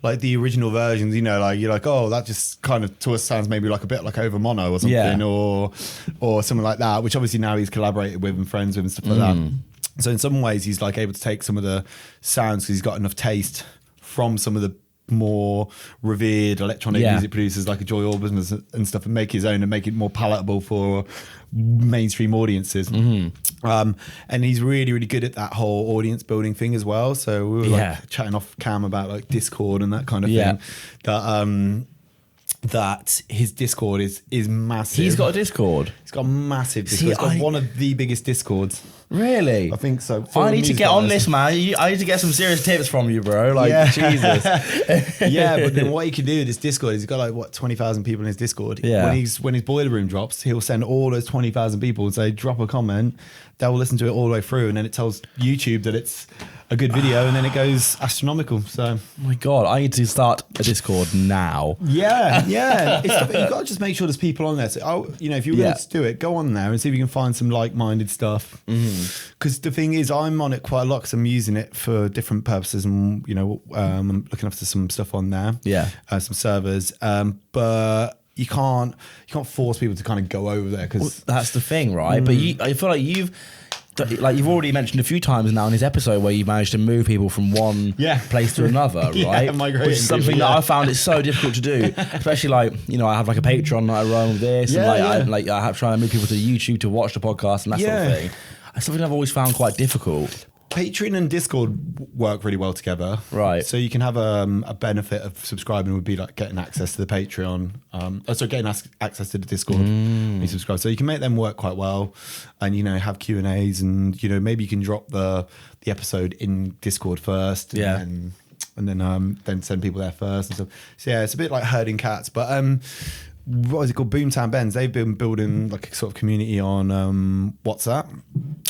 [SPEAKER 2] like the original versions, you know, like you're like, oh, that just kind of to us sounds maybe like a bit like over mono or something, or something like that, which obviously now he's collaborated with and friends with and stuff like that. So in some ways he's like able to take some of the sounds because he's got enough taste from some of the more revered electronic music producers like a Joy Orbison and stuff, and make his own and make it more palatable for mainstream audiences. And he's really, really good at that whole audience building thing as well. So we were like chatting off cam about like Discord and that kind of thing. That his Discord is massive.
[SPEAKER 1] He's got a Discord.
[SPEAKER 2] He's got a massive Discord. He's got one of the biggest Discords.
[SPEAKER 1] Really?
[SPEAKER 2] I think so.
[SPEAKER 1] I need to get on this, man. I need to get some serious tips from you, bro. Like, Jesus.
[SPEAKER 2] Yeah, but then what he can do with this Discord is he's got like 20,000 people in his Discord. Yeah. When his Boiler Room drops, he'll send all those 20,000 people and say, drop a comment. They'll listen to it all the way through, and then it tells YouTube that it's a good video, and then it goes astronomical. So,
[SPEAKER 1] oh my God, I need to start a Discord now.
[SPEAKER 2] Yeah. You've got to just make sure there's people on there. So, you know, if you're willing to do it, go on there and see if you can find some like-minded stuff. Because the thing is, I'm on it quite a lot because I'm using it for different purposes, and you know, I'm looking after some stuff on there. Some servers, but you can't force people to kind of go over there because
[SPEAKER 1] that's the thing, right? But I feel like you've already mentioned a few times now in this episode where you've managed to move people from one place to another, right? Which is something that I found it so difficult to do, especially like, you know, I have like a Patreon that I run with this, and I have trying to move people to YouTube to watch the podcast and that sort of thing. It's something I've always found quite difficult.
[SPEAKER 2] Patreon and Discord work really well together.
[SPEAKER 1] Right.
[SPEAKER 2] So you can have a benefit of subscribing would be like getting access to the Patreon. Getting access to the Discord when you subscribe. So you can make them work quite well, and, you know, have Q&As, and, you know, maybe you can drop the episode in Discord first. And then send people there first and stuff. So yeah, it's a bit like herding cats, but what is it called? Boomtown Bends. They've been building like a sort of community on WhatsApp.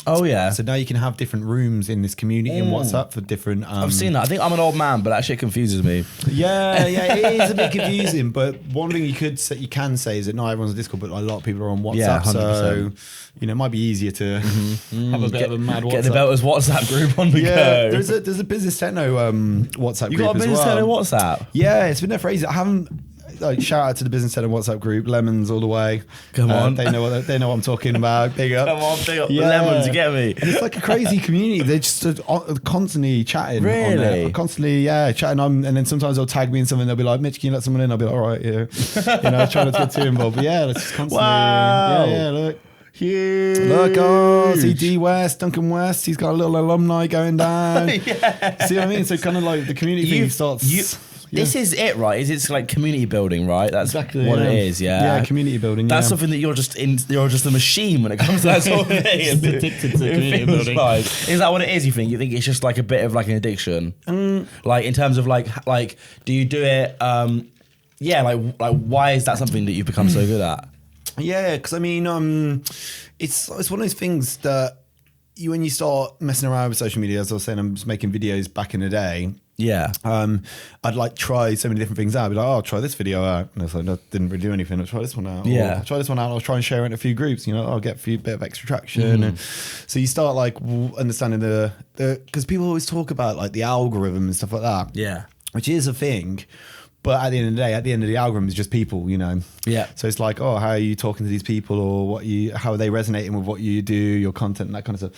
[SPEAKER 1] Oh yeah.
[SPEAKER 2] So now you can have different rooms in this community in WhatsApp for different.
[SPEAKER 1] I've seen that. I think I'm an old man, but that shit confuses me.
[SPEAKER 2] Yeah, it is a bit confusing. But one thing you can say is that not everyone's on Discord, but a lot of people are on WhatsApp.
[SPEAKER 1] Yeah, 100%.
[SPEAKER 2] So, you know, it might be easier to have a bit of a mad WhatsApp.
[SPEAKER 1] Get the Belters WhatsApp group on the go.
[SPEAKER 2] There's a business techno WhatsApp group as well.
[SPEAKER 1] You got a business techno WhatsApp?
[SPEAKER 2] Yeah, it's been there for ages. like shout out to the Business Centre WhatsApp group, Lemons all the way.
[SPEAKER 1] Come on.
[SPEAKER 2] They know what I'm talking about. Big up.
[SPEAKER 1] Come on, big up the Lemons, you get me?
[SPEAKER 2] And it's like a crazy community. They're just constantly chatting.
[SPEAKER 1] Really?
[SPEAKER 2] On there. Constantly, chatting on. And then sometimes they'll tag me in something. They'll be like, Mitch, can you let someone in? I'll be like, all right, yeah. Trying not to get too involved. But yeah, it's just constantly.
[SPEAKER 1] Wow.
[SPEAKER 2] Yeah, look.
[SPEAKER 1] Huge.
[SPEAKER 2] Look, see D West, Duncan West. He's got a little alumni going down.
[SPEAKER 1] Yeah.
[SPEAKER 2] See what I mean? So kind of like the community thing starts.
[SPEAKER 1] This is it, right? It's like community building, right? That's
[SPEAKER 2] Exactly
[SPEAKER 1] what it is. Yeah,
[SPEAKER 2] Yeah, community building.
[SPEAKER 1] That's something that you're just a machine when it comes to that sort of thing.
[SPEAKER 2] It's addicted to community building.
[SPEAKER 1] Like, is that what it is? You think it's just like a bit of like an addiction? Like in terms of like do you do it? Like why is that something that you've become so good at?
[SPEAKER 2] Yeah, because I mean, it's one of those things that when you start messing around with social media, as I was saying, I'm just making videos back in the day.
[SPEAKER 1] Yeah.
[SPEAKER 2] I'd like try so many different things out. I'd be like, I'll try this video out. And I was like, no, didn't really do anything. I'll try this one out.
[SPEAKER 1] Yeah.
[SPEAKER 2] Or I'll try this one out. I'll try and share it in a few groups. I'll get a bit of extra traction. And so you start like understanding because people always talk about like the algorithm and stuff like that.
[SPEAKER 1] Yeah.
[SPEAKER 2] Which is a thing. But at the end of the day, at the end of the algorithm is just people,
[SPEAKER 1] Yeah.
[SPEAKER 2] So it's like, how are you talking to these people, or how are they resonating with what you do, your content, and that kind of stuff.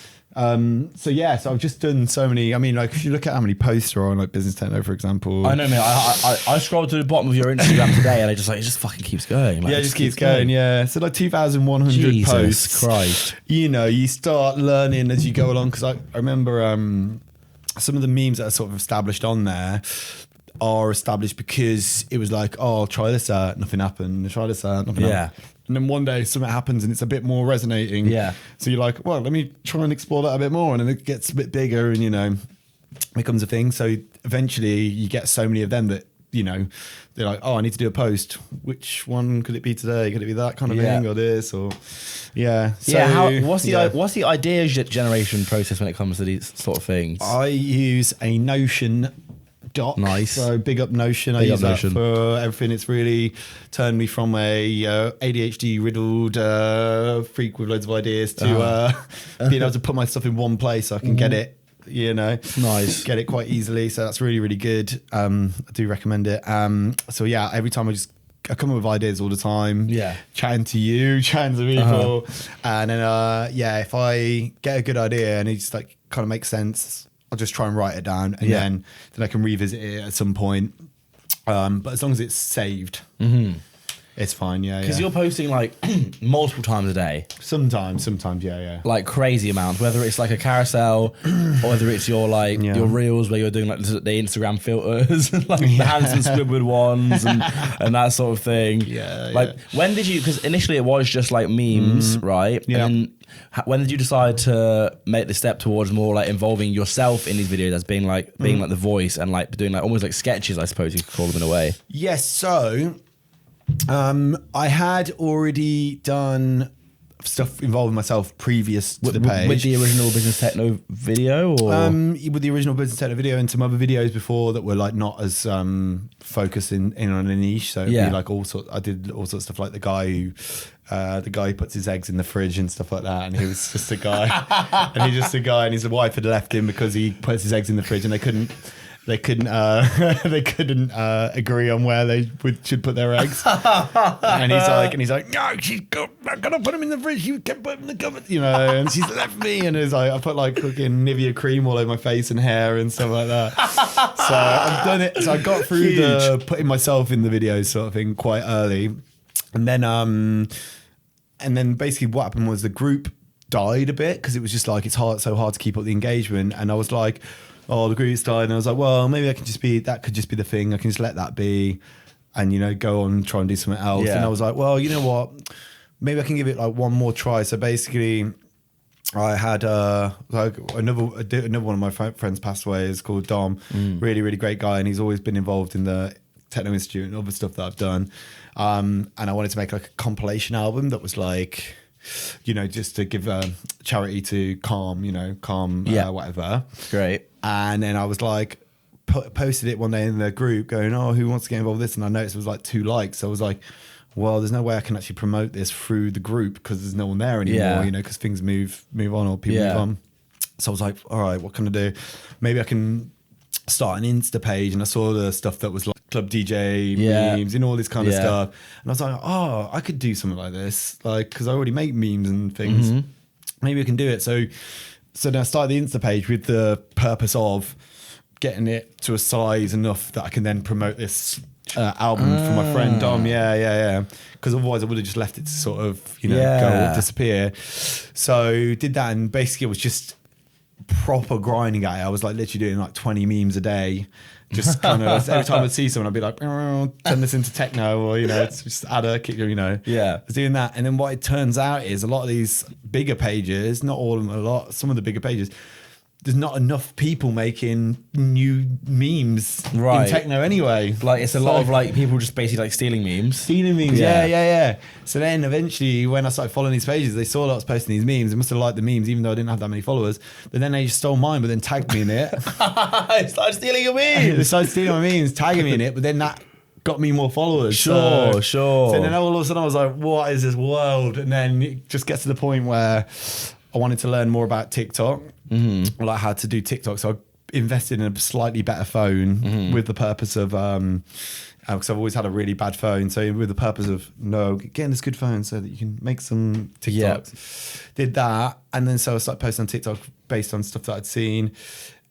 [SPEAKER 2] So I've just done so many. I mean, like if you look at how many posts are on like Business Techno, for example.
[SPEAKER 1] I know, mate. I scrolled to the bottom of your Instagram today, and it just fucking keeps going. Like,
[SPEAKER 2] it just keeps going. Yeah. So like 2,100
[SPEAKER 1] Jesus
[SPEAKER 2] posts.
[SPEAKER 1] Christ.
[SPEAKER 2] You start learning as you go along. Because I remember some of the memes that are sort of established on there are established because it was like, I'll try this out, nothing happened. I'll try this out, nothing happened. And then one day something happens and it's a bit more resonating.
[SPEAKER 1] Yeah. So
[SPEAKER 2] you're like, well, let me try and explore that a bit more. And then it gets a bit bigger and, becomes a thing. So eventually you get so many of them that, they're like, I need to do a post. Which one could it be today? Could it be that kind of thing or this or yeah. So,
[SPEAKER 1] what's the idea generation process when it comes to these sort of things?
[SPEAKER 2] I use a Notion doc.
[SPEAKER 1] Nice.
[SPEAKER 2] So big up Notion. I use that for everything. It's really turned me from a ADHD riddled freak with loads of ideas to being able to put my stuff in one place so I can get it.
[SPEAKER 1] Nice.
[SPEAKER 2] Get it quite easily. So that's really, really good. I do recommend it. Every time I come up with ideas all the time. Yeah. Chatting to you, chatting to people. And then, if I get a good idea and it just like kind of makes sense, I'll just try and write it down and then I can revisit it at some point. But as long as it's saved, it's fine. Yeah.
[SPEAKER 1] Because you're posting like multiple times a day.
[SPEAKER 2] Sometimes, yeah.
[SPEAKER 1] Like crazy amounts, whether it's like a carousel or whether it's your your reels where you're doing like the Instagram filters, like the handsome Squidward ones and that sort of thing.
[SPEAKER 2] Yeah.
[SPEAKER 1] When did you, because initially it was just like memes, right?
[SPEAKER 2] Yeah.
[SPEAKER 1] And then when did you decide to make the step towards more like involving yourself in these videos as being like the voice and like doing like almost like sketches, I suppose you could call them in a way?
[SPEAKER 2] Yes. So I had already done stuff involving myself previous to the page.
[SPEAKER 1] With the original Business Techno video? Or?
[SPEAKER 2] With the original Business Techno video and some other videos before that were like not as focused in on a niche. So it'd be like I did all sorts of stuff like the guy who puts his eggs in the fridge and stuff like that, and he was just a guy and his wife had left him because he puts his eggs in the fridge and they couldn't agree on where they should put their eggs. and he's like, no, I'm gonna put them in the fridge. You can put them in the cupboard, and she's left me. And it's like I put like fucking Nivea cream all over my face and hair and stuff like that. So I've done it. So I got through the putting myself in the videos sort of thing quite early, and then basically what happened was the group died a bit because it was just like so hard to keep up the engagement, and I was like, the group's died, and I was like, well, maybe that could just be the thing. I can just let that be, and go on and try and do something else. Yeah. And I was like, well, you know what? Maybe I can give it like one more try. So basically, I had another one of my friends passed away. It's called Dom, really, really great guy, and he's always been involved in the Techno Institute and other stuff that I've done. And I wanted to make like a compilation album that was like, just to give charity to Calm, whatever.
[SPEAKER 1] Great.
[SPEAKER 2] And then I was like, posted it one day in the group going, who wants to get involved with this? And I noticed it was like 2 likes. So I was like, well, there's no way I can actually promote this through the group because there's no one there anymore, because things move on or people move on. So I was like, all right, what can I do? Maybe I can start an Insta page. And I saw the stuff that was like club DJ memes and all this kind of stuff. And I was like, oh, I could do something like this, like, because I already make memes and things. Maybe I can do it. So then I started the Insta page with the purpose of getting it to a size enough that I can then promote this album for my friend Dom. Because otherwise I would have just left it to sort of, go or disappear. So did that, and basically it was just proper grinding at it. I was like literally doing like 20 memes a day. Just kind of every time I'd see someone, I'd be like, turn this into techno, or it's just add a kick,
[SPEAKER 1] Yeah.
[SPEAKER 2] I was doing that, and then what it turns out is a lot of these bigger pages, not all of them, some of the bigger pages, there's not enough people making new memes in techno anyway.
[SPEAKER 1] Like it's a lot of like people just basically like stealing memes.
[SPEAKER 2] Yeah. So then eventually when I started following these pages, they saw that I was posting these memes. They must have liked the memes even though I didn't have that many followers. But then they just stole mine, but then tagged me in it.
[SPEAKER 1] They started stealing your memes.
[SPEAKER 2] They started stealing my memes, tagging me in it, but then that got me more followers.
[SPEAKER 1] Sure.
[SPEAKER 2] So then all of a sudden I was like, what is this world? And then it just gets to the point where I wanted to learn more about TikTok, like how to do TikTok. So I invested in a slightly better phone with the purpose of, because I've always had a really bad phone. So with the purpose of, getting this good phone so that you can make some TikToks. Did that. And then so I started posting on TikTok based on stuff that I'd seen.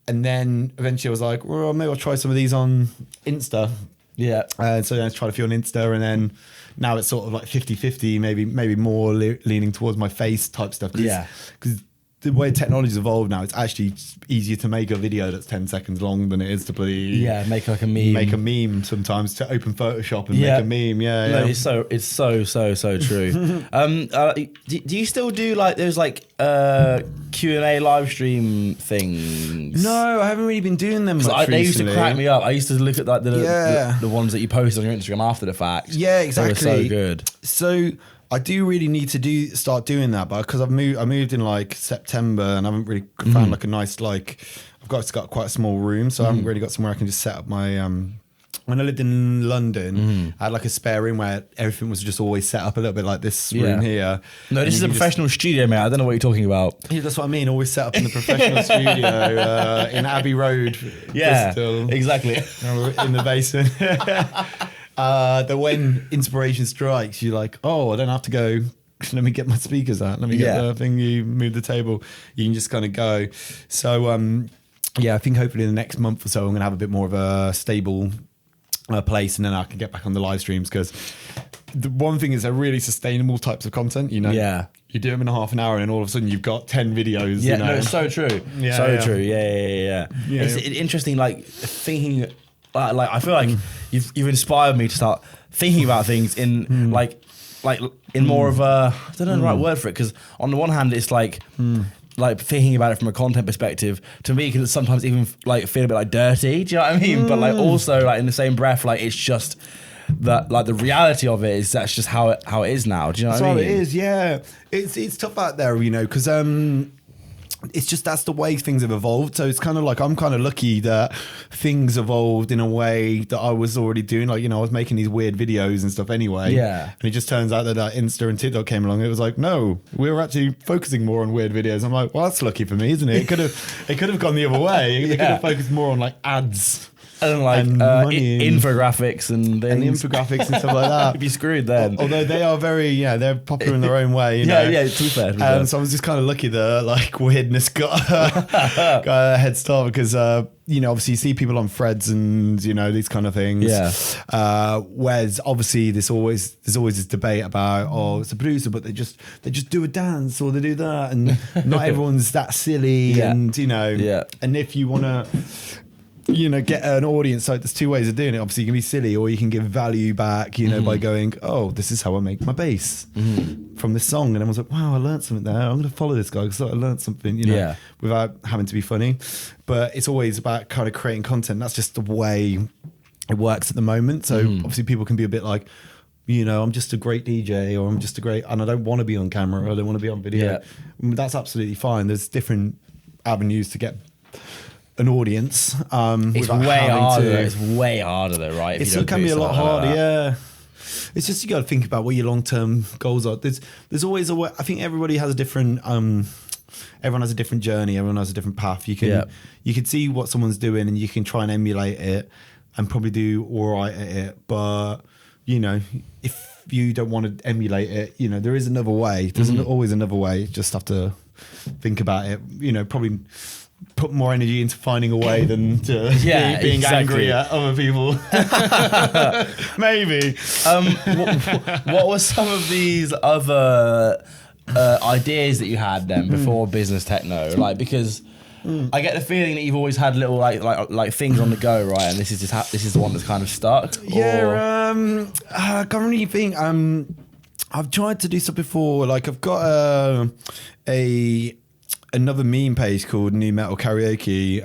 [SPEAKER 2] And then eventually I was like, well, maybe I'll try some of these on Insta.
[SPEAKER 1] Yeah.
[SPEAKER 2] So then I tried a few on Insta, and then now it's sort of like 50-50, maybe more leaning towards my face type stuff. Because the way technology's evolved now, it's actually easier to make a video that's 10 seconds long than it is to
[SPEAKER 1] make like a meme.
[SPEAKER 2] Make a meme sometimes, to open Photoshop and make a meme. No,
[SPEAKER 1] it's so true. Do you still do like those like Q&A live stream things?
[SPEAKER 2] No, I haven't really been doing them much recently.
[SPEAKER 1] They used to crack me up. I used to look at like the ones that you post on your Instagram after the fact.
[SPEAKER 2] Yeah, exactly.
[SPEAKER 1] They were so good.
[SPEAKER 2] So I do really need to start doing that, but because I moved in like September, and I haven't really found like a nice, like, I've got quite a small room, so I haven't really got somewhere I can just set up my when I lived in London, I had like a spare room where everything was just always set up a little bit like this room here.
[SPEAKER 1] No, this is a professional studio, mate. I don't know what you're talking about.
[SPEAKER 2] Yeah, that's what I mean. Always set up in the professional studio in Abbey Road.
[SPEAKER 1] Yeah,
[SPEAKER 2] Bristol,
[SPEAKER 1] exactly.
[SPEAKER 2] In the basement. That when inspiration strikes, you're like, oh, I don't have to go. Let me get my speakers out. Let me get the thing. You move the table. You can just kind of go. So, I think hopefully in the next month or so, I'm going to have a bit more of a stable place, and then I can get back on the live streams, because the one thing is they're really sustainable types of content. You do them in a half an hour, and then all of a sudden you've got 10 videos.
[SPEAKER 1] Yeah, no, it's so true. True. Yeah. It's interesting, like thinking. Like I feel like you've inspired me to start thinking about things in like in more of a, I don't know the right word for it, because on the one hand it's like thinking about it from a content perspective, to me can sometimes even like feel a bit like dirty. Do you know what I mean? But like also like in the same breath, like it's just that, like the reality of it is that's just how it is now. Do you know what I mean?
[SPEAKER 2] That's how it is. Yeah, it's tough out there, because it's just that's the way things have evolved. So it's kind of like I'm kind of lucky that things evolved in a way that I was already doing. Like, I was making these weird videos and stuff anyway. Yeah. And it just turns out that Insta and TikTok came along. It was like, no, we were actually focusing more on weird videos. I'm like, well, that's lucky for me, isn't it? It could have gone the other way. It could have focused more on like ads.
[SPEAKER 1] And like infographics and things.
[SPEAKER 2] And infographics and stuff like that.
[SPEAKER 1] You'd be screwed then.
[SPEAKER 2] Although they are very, they're popular in their own way.
[SPEAKER 1] Yeah, to be fair.
[SPEAKER 2] So I was just kind of lucky that like weirdness got a head start, because obviously you see people on threads and these kind of things. Yeah. Whereas obviously there's always this debate about it's a producer, but they just do a dance or they do that, and not everyone's that silly. And and if you want to get an audience, so there's two ways of doing it. Obviously you can be silly, or you can give value back, by going, oh, this is how I make my bass from this song. And everyone's like, wow, I learned something there. I'm going to follow this guy because I learned something, without having to be funny. But it's always about kind of creating content. That's just the way it works at the moment. So obviously people can be a bit like, I'm just a great DJ, or I'm just and I don't want to be on camera, or I don't want to be on video. That's absolutely fine. There's different avenues to get an audience.
[SPEAKER 1] It's way harder. It's way harder though, right?
[SPEAKER 2] It can be a lot harder. Yeah. It's just you got to think about what your long-term goals are. There's always a way. I think everybody has a different. Everyone has a different journey. Everyone has a different path. You can see what someone's doing, and you can try and emulate it. and probably do all right at it. But, you know, if you don't want to emulate it, you know, there is another way. There's always another way. Just have to think about it. You know, probably put more energy into finding a way than to being angry at other people. Maybe.
[SPEAKER 1] What were some of these other ideas that you had then before business techno? Like, because I get the feeling that you've always had little like things on the go, right? And this is just this is the one that's kind of stuck.
[SPEAKER 2] Yeah. I can't really think. I've tried to do stuff before. Like I've got another meme page called New Metal Karaoke.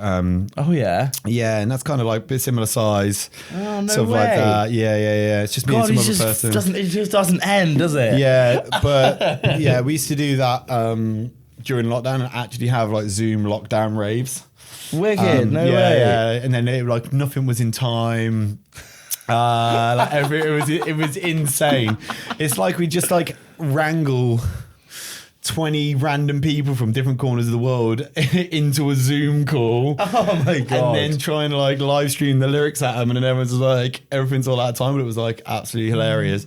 [SPEAKER 1] Oh yeah,
[SPEAKER 2] yeah, and that's kind of like a bit similar size.
[SPEAKER 1] Oh no
[SPEAKER 2] sort of
[SPEAKER 1] way.
[SPEAKER 2] like that. Yeah. It's just me and some other person.
[SPEAKER 1] It just doesn't end, does it?
[SPEAKER 2] Yeah, but yeah, we used to do that during lockdown and actually have like Zoom lockdown raves.
[SPEAKER 1] Wicked, no way.
[SPEAKER 2] Yeah, and then it, like nothing was in time. It was insane. It's like we just like wrangle 20 random people from different corners of the world into a Zoom call.
[SPEAKER 1] Oh my God.
[SPEAKER 2] And then trying to like live stream the lyrics at them, and then everyone's like, everything's all out of time, but it was like absolutely hilarious.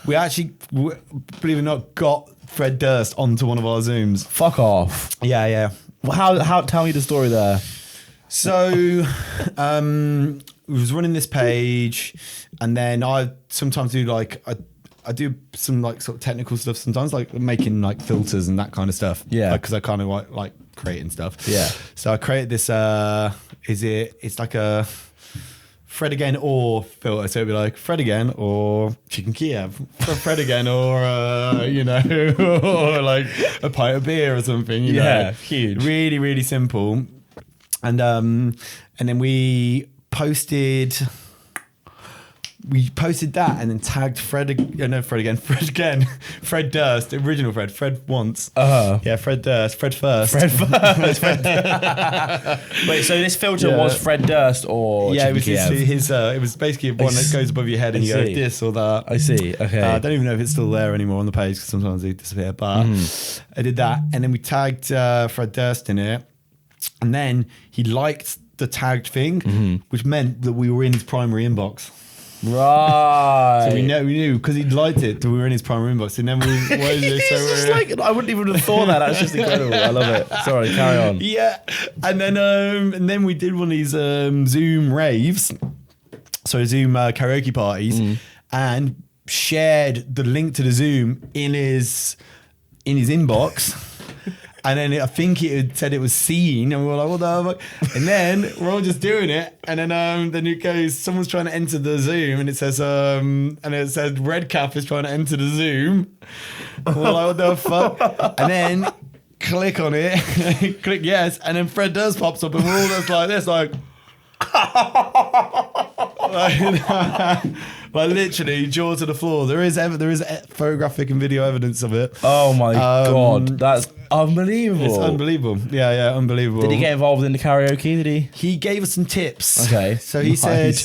[SPEAKER 2] We actually, believe it or not, got Fred Durst onto one of our Zooms.
[SPEAKER 1] Fuck off.
[SPEAKER 2] Yeah.
[SPEAKER 1] Well, how? Tell me the story there.
[SPEAKER 2] So, we was running this page, and then I sometimes do like I do some like sort of technical stuff sometimes, like making like filters and that kind of stuff.
[SPEAKER 1] Yeah,
[SPEAKER 2] because I kind of like creating stuff.
[SPEAKER 1] Yeah.
[SPEAKER 2] So I created this. It's like a Fred again or filter. So it'd be like Fred again or chicken Kiev, Fred again or you know, or like a pint of beer or something. You know?
[SPEAKER 1] Huge.
[SPEAKER 2] Really, really simple. And then we posted that and then tagged Fred Durst, the original Fred once. Yeah, Fred Durst, Fred first.
[SPEAKER 1] Wait, so this filter was Fred Durst or
[SPEAKER 2] it was
[SPEAKER 1] Kiev?
[SPEAKER 2] it was basically one that goes above your head and you go this or that.
[SPEAKER 1] I see. Okay.
[SPEAKER 2] I don't even know if it's still there anymore on the page because sometimes they disappear. But I did that, and then we tagged Fred Durst in it, and then he liked the tagged thing, which meant that we were in his primary inbox.
[SPEAKER 1] Right.
[SPEAKER 2] So we knew because he liked it that we were in his primary inbox, and then
[SPEAKER 1] I wouldn't even have thought that. That's just incredible. I love it. Sorry, carry on.
[SPEAKER 2] Yeah, and then we did one of these Zoom raves, so Zoom karaoke parties, and shared the link to the Zoom in his inbox. And then I think it had said it was seen, and we were like, what the fuck? And then we're all just doing it, and then it goes, someone's trying to enter the Zoom, and it says Red Cap is trying to enter the Zoom. And we're like, what the fuck? And then click on it, click yes, and then Fred Durst pops up, and we're all just like this, like literally jaw to the floor. There is photographic and video evidence of it.
[SPEAKER 1] Oh my God, that's unbelievable.
[SPEAKER 2] It's unbelievable. Yeah, unbelievable.
[SPEAKER 1] Did he get involved in the karaoke? Did he?
[SPEAKER 2] He gave us some tips.
[SPEAKER 1] Okay.
[SPEAKER 2] So he said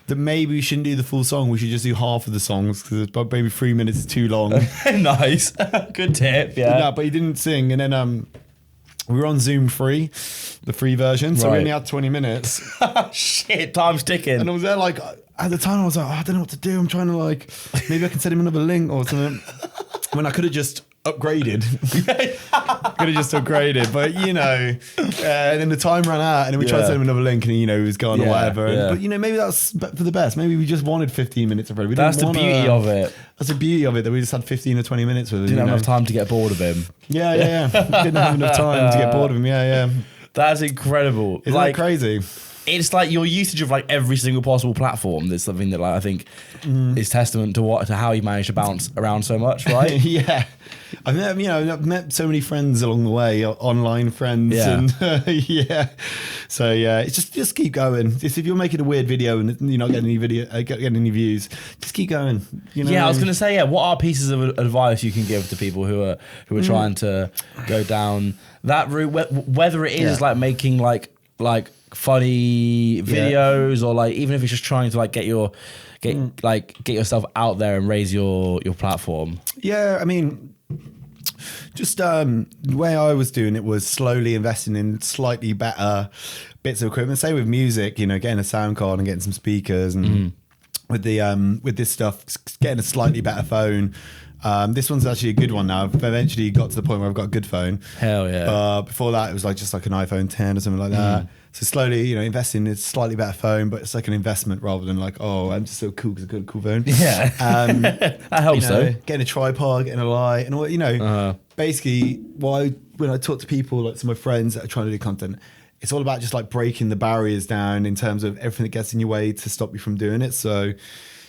[SPEAKER 2] that maybe we shouldn't do the full song. We should just do half of the songs because maybe 3 minutes is too long.
[SPEAKER 1] Nice. Good tip. Yeah.
[SPEAKER 2] No, but he didn't sing. And then we were on Zoom free, the free version. So we only had 20 minutes.
[SPEAKER 1] Shit, time's ticking.
[SPEAKER 2] And I was there like, at the time I was like, I don't know what to do. I'm trying to like, maybe I can send him another link or something. When I could have just upgraded. But you know, and then the time ran out, and then we tried to send him another link, and he was gone or whatever.
[SPEAKER 1] Yeah.
[SPEAKER 2] But you know, maybe that's for the best. Maybe we just wanted 15 minutes of Fred.
[SPEAKER 1] That's the beauty of it.
[SPEAKER 2] That's the beauty of it, that we just had 15 or 20 minutes with him.
[SPEAKER 1] Didn't have enough time to get bored of him.
[SPEAKER 2] Yeah. Didn't have enough time to get bored of him. Yeah.
[SPEAKER 1] That's incredible.
[SPEAKER 2] Isn't that crazy?
[SPEAKER 1] It's like your usage of like every single possible platform. There's something that like I think is testament to how you manage to bounce around so much, right?
[SPEAKER 2] Yeah, I've met so many friends along the way, online friends, and So it's just keep going. If you're making a weird video and you're not getting any views, just keep going. You know?
[SPEAKER 1] Yeah, I was going to say, what are pieces of advice you can give to people who are trying to go down that route, whether it is like making like funny videos or like even if it's just trying to like get yourself out there and raise your platform.
[SPEAKER 2] Yeah, I mean, just the way I was doing it was slowly investing in slightly better bits of equipment. Say with music, you know, getting a sound card and getting some speakers, and with this stuff, getting a slightly better phone. This one's actually a good one now. I've eventually got to the point where I've got a good phone.
[SPEAKER 1] Hell yeah.
[SPEAKER 2] Before that, it was like just like an iPhone 10 or something like that. So slowly, you know, investing in a slightly better phone, but it's like an investment rather than like, oh, I'm just so cool because I've got a cool phone.
[SPEAKER 1] Yeah.
[SPEAKER 2] That
[SPEAKER 1] helps though.
[SPEAKER 2] Getting a tripod, getting a light, and all, you know, basically, when I talk to people, like some of my friends that are trying to do content, it's all about just like breaking the barriers down in terms of everything that gets in your way to stop you from doing it. So,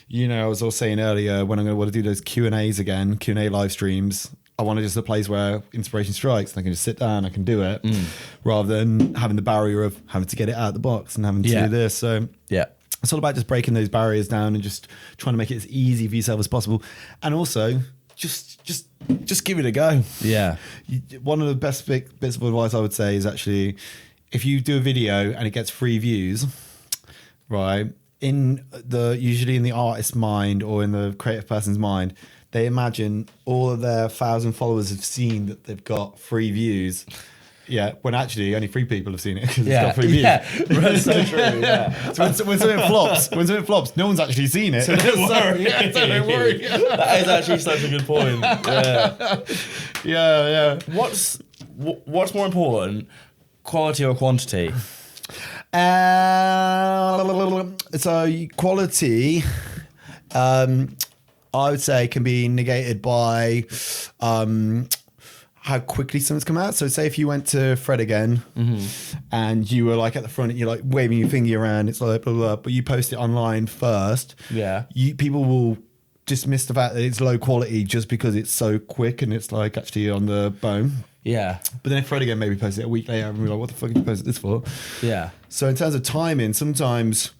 [SPEAKER 2] you know, I was also saying earlier, when I'm going to want to do those Q&As again, Q&A live streams, I want to just a place where inspiration strikes and I can just sit down, I can do it, rather than having the barrier of having to get it out of the box and having to do this. So
[SPEAKER 1] yeah,
[SPEAKER 2] it's all about just breaking those barriers down and just trying to make it as easy for yourself as possible. And also just give it a go. Yeah. One of the best bits of advice I would say is actually, if you do a video and it gets 3 views, right, usually in the artist's mind or in the creative person's mind, they imagine all of their 1,000 followers have seen that they've got 3 views. Yeah, when actually only 3 people have seen it because it's got 3 views.
[SPEAKER 1] Yeah, that's so true. Yeah.
[SPEAKER 2] So when something flops, no one's actually seen it.
[SPEAKER 1] So don't worry.
[SPEAKER 2] So don't worry.
[SPEAKER 1] That is actually such a good point.
[SPEAKER 2] Yeah.
[SPEAKER 1] What's more important, quality or quantity?
[SPEAKER 2] So quality, I would say, can be negated by how quickly something's come out. So say if you went to Fred again and you were like at the front and you're like waving your finger around, it's like blah, blah, blah, but you post it online first. Yeah. People will dismiss the fact that it's low quality just because it's so quick and it's like actually on the bone. Yeah. But then if Fred again maybe posted it a week later and we're like, what the fuck did you post this for? Yeah. So in terms of timing, sometimes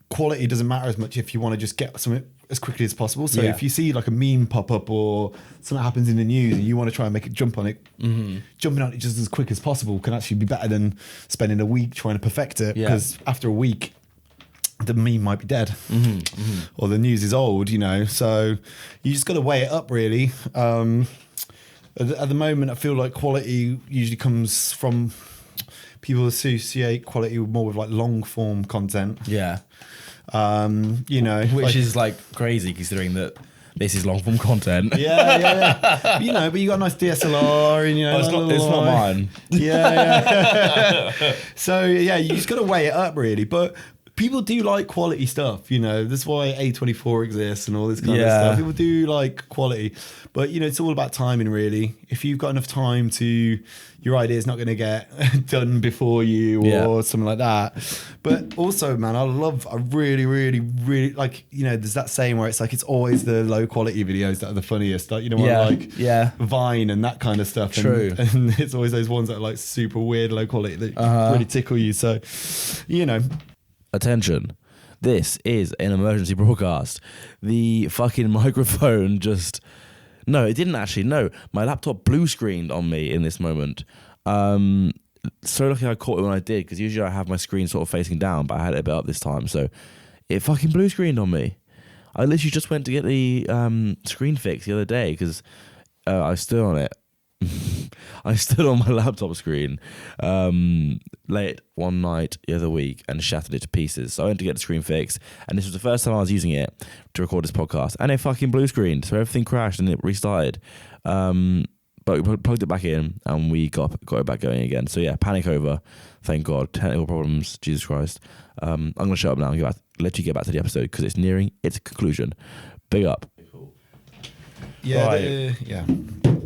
[SPEAKER 2] quality doesn't matter as much if you want to just get something as quickly as possible. So if you see like a meme pop up or something happens in the news and you want to try and make it jump on it, jumping on it just as quick as possible can actually be better than spending a week trying to perfect it, because after a week the meme might be dead or the news is old, you know. So you just got to weigh it up really. At the moment I feel like quality usually comes from, people associate quality more with like long form content. Yeah. You know,
[SPEAKER 1] which is like crazy considering that this is long form content.
[SPEAKER 2] Yeah. You know, but you got a nice DSLR and you know,
[SPEAKER 1] it's not mine.
[SPEAKER 2] Yeah. So yeah, you just got to weigh it up really. But people do like quality stuff, you know. That's why A24 exists and all this kind of stuff. People do like quality, but you know, it's all about timing really. If you've got enough time to, your idea's not going to get done before you or something like that. But also, man, I really like, you know, there's that saying where it's like, it's always the low quality videos that are the funniest, like, you know, like Vine and that kind of stuff. True. And it's always those ones that are like super weird, low quality that really tickle you. So, you know.
[SPEAKER 1] Attention. This is an emergency broadcast. The fucking microphone just... No, it didn't actually. No, my laptop blue screened on me in this moment. So lucky I caught it when I did, because usually I have my screen sort of facing down, but I had it a bit up this time. So it fucking blue screened on me. I literally just went to get the screen fixed the other day because I stood on it. I stood on my laptop screen late one night the other week and shattered it to pieces. So I went to get the screen fixed, and this was the first time I was using it to record this podcast, and it fucking blue screened, so everything crashed and it restarted. But we plugged it back in and we got it back going again. So yeah, panic over. Thank God. Technical problems. Jesus Christ. I'm going to shut up now and let you get back to the episode because it's nearing its conclusion. Big up.
[SPEAKER 2] Yeah,
[SPEAKER 1] right.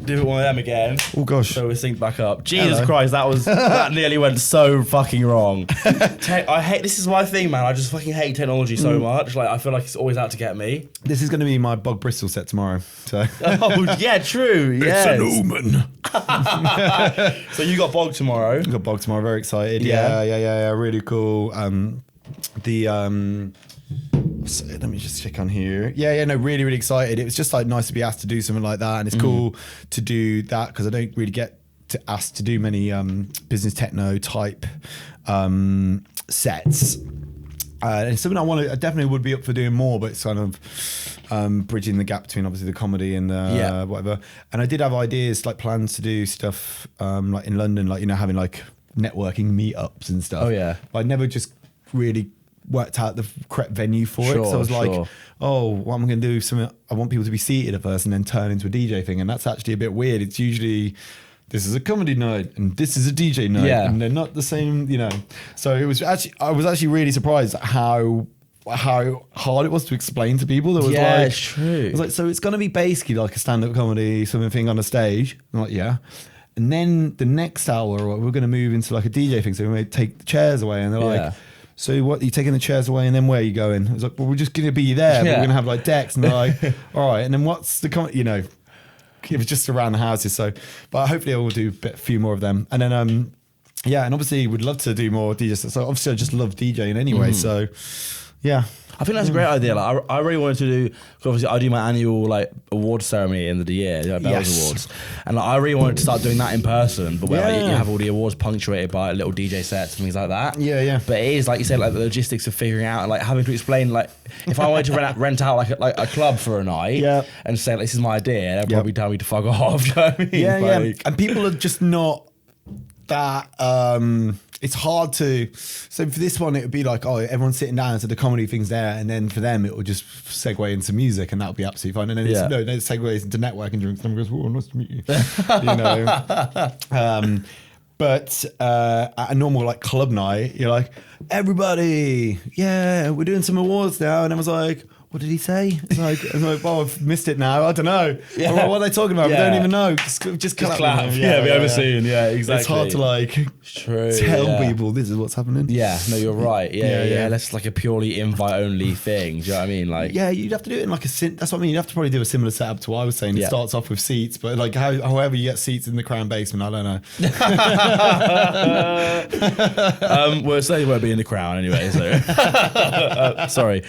[SPEAKER 1] Do one of them again.
[SPEAKER 2] Oh gosh.
[SPEAKER 1] So we synced back up. Jesus Christ, that nearly went so fucking wrong. I hate, this is my thing, man. I just fucking hate technology so much. Like, I feel like it's always out to get me.
[SPEAKER 2] This is going to be my Bog Bristol set tomorrow. So.
[SPEAKER 1] Oh yeah, true. Yes.
[SPEAKER 2] It's an omen.
[SPEAKER 1] So you got Bog tomorrow.
[SPEAKER 2] Got Bog tomorrow. Very excited. Yeah. Really cool. So let me just check on here. No, really excited. It was just like nice to be asked to do something like that, and it's cool to do that because I don't really get asked to do many business techno type sets. And it's something I definitely would be up for doing more, but it's kind of bridging the gap between obviously the comedy and whatever. And I did have ideas, like plans to do stuff like in London, like, you know, having like networking meetups and stuff.
[SPEAKER 1] Oh, yeah.
[SPEAKER 2] But I never just really worked out the correct venue for it.
[SPEAKER 1] Sure,
[SPEAKER 2] So I was like,
[SPEAKER 1] sure.
[SPEAKER 2] oh, what am I going to do? Something I want people to be seated at first and then turn into a DJ thing. And that's actually a bit weird. It's usually, this is a comedy night and this is a DJ night.
[SPEAKER 1] Yeah.
[SPEAKER 2] And they're not the same, you know. So I was actually really surprised at how hard it was to explain to people. There was like,
[SPEAKER 1] it's true.
[SPEAKER 2] it was like, so it's going to be basically like a stand-up comedy something on a stage. I'm like, yeah. And then the next hour, we're going to move into like a DJ thing. So we may take the chairs away, and they're like, so what, you taking the chairs away and then where are you going? I was like, well, we're just going to be there, but we're going to have like decks. And they're like, all right. And then what's the, you know, it was just around the houses. So, but hopefully I will do a few more of them. And then, yeah, and obviously would love to do more DJ stuff. So obviously I just love DJing anyway. So yeah.
[SPEAKER 1] I think that's a great idea. Like, I really wanted to do, because obviously I do my annual like award ceremony at the end of the year, like Bells Awards, and like, I really wanted to start doing that in person, but where like, you have all the awards punctuated by little DJ sets and things like that.
[SPEAKER 2] Yeah.
[SPEAKER 1] But it is like you said, like the logistics of figuring out and like having to explain, like if I wanted to rent out like a club for a night, and say like, this is my idea, they'd probably tell me to fuck off. Do you know what I mean?
[SPEAKER 2] Yeah. And people are just not that. It's hard to. So for this one, it would be like, oh, everyone's sitting down, so the comedy thing's there, and then for them, it will just segue into music, and that'll be absolutely fine. And then then it segues into networking drinks. Someone goes, "Oh, nice to meet you," you know. But at a normal like club night, you're like, everybody, yeah, we're doing some awards now, and I was like, what did he say? It's like, oh, I've missed it now. I don't know. What are they talking about? We don't even know. Just clap.
[SPEAKER 1] Yeah, we overseen. Yeah, exactly.
[SPEAKER 2] It's hard to like tell people this is what's happening.
[SPEAKER 1] Yeah, no, you're right. Yeah. That's like a purely invite only thing. Do you know what I mean? Like,
[SPEAKER 2] yeah, you'd have to do it in like that's what I mean. You'd have to probably do a similar setup to what I was saying. It starts off with seats, but like however you get seats in the Crown Basement, I don't know.
[SPEAKER 1] Well, it certainly won't be in the Crown anyway. So, sorry.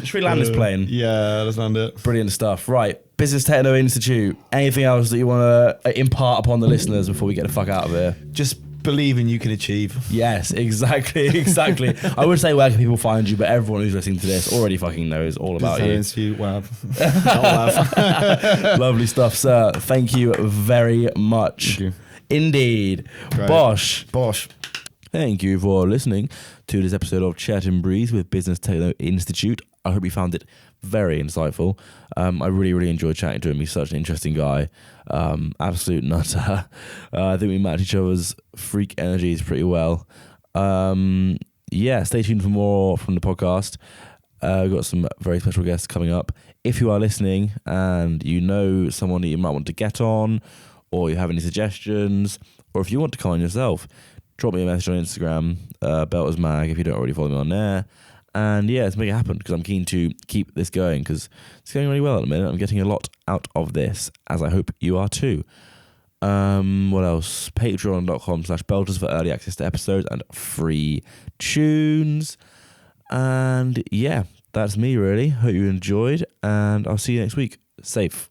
[SPEAKER 1] Should we land this plane?
[SPEAKER 2] Yeah, let's land it.
[SPEAKER 1] Brilliant stuff. Right, Business Techno Institute. Anything else that you want to impart upon the listeners before we get the fuck out of here?
[SPEAKER 2] Just believe and you can achieve.
[SPEAKER 1] Yes, exactly. I would say where can people find you, but everyone who's listening to this already fucking knows all about you.
[SPEAKER 2] Institute, wow.
[SPEAKER 1] Lovely stuff, sir. Thank you very much.
[SPEAKER 2] Thank you.
[SPEAKER 1] Indeed.
[SPEAKER 2] Great.
[SPEAKER 1] Bosh.
[SPEAKER 2] Thank
[SPEAKER 1] you for listening to this episode of Chat and Breeze with Business Techno Institute. I hope you found it very insightful. I really enjoyed chatting to him. He's such an interesting guy. Absolute nutter. I think we match each other's freak energies pretty well. Stay tuned for more from the podcast. We've got some very special guests coming up. If you are listening and you know someone that you might want to get on, or you have any suggestions, or if you want to come on yourself, drop me a message on Instagram, BeltersMag, if you don't already follow me on there. And yeah, let's make it happen, because I'm keen to keep this going, because it's going really well at the minute. I'm getting a lot out of this, as I hope you are too. What else? Patreon.com/Belters for early access to episodes and free tunes. And yeah, that's me really. Hope you enjoyed, and I'll see you next week. Safe.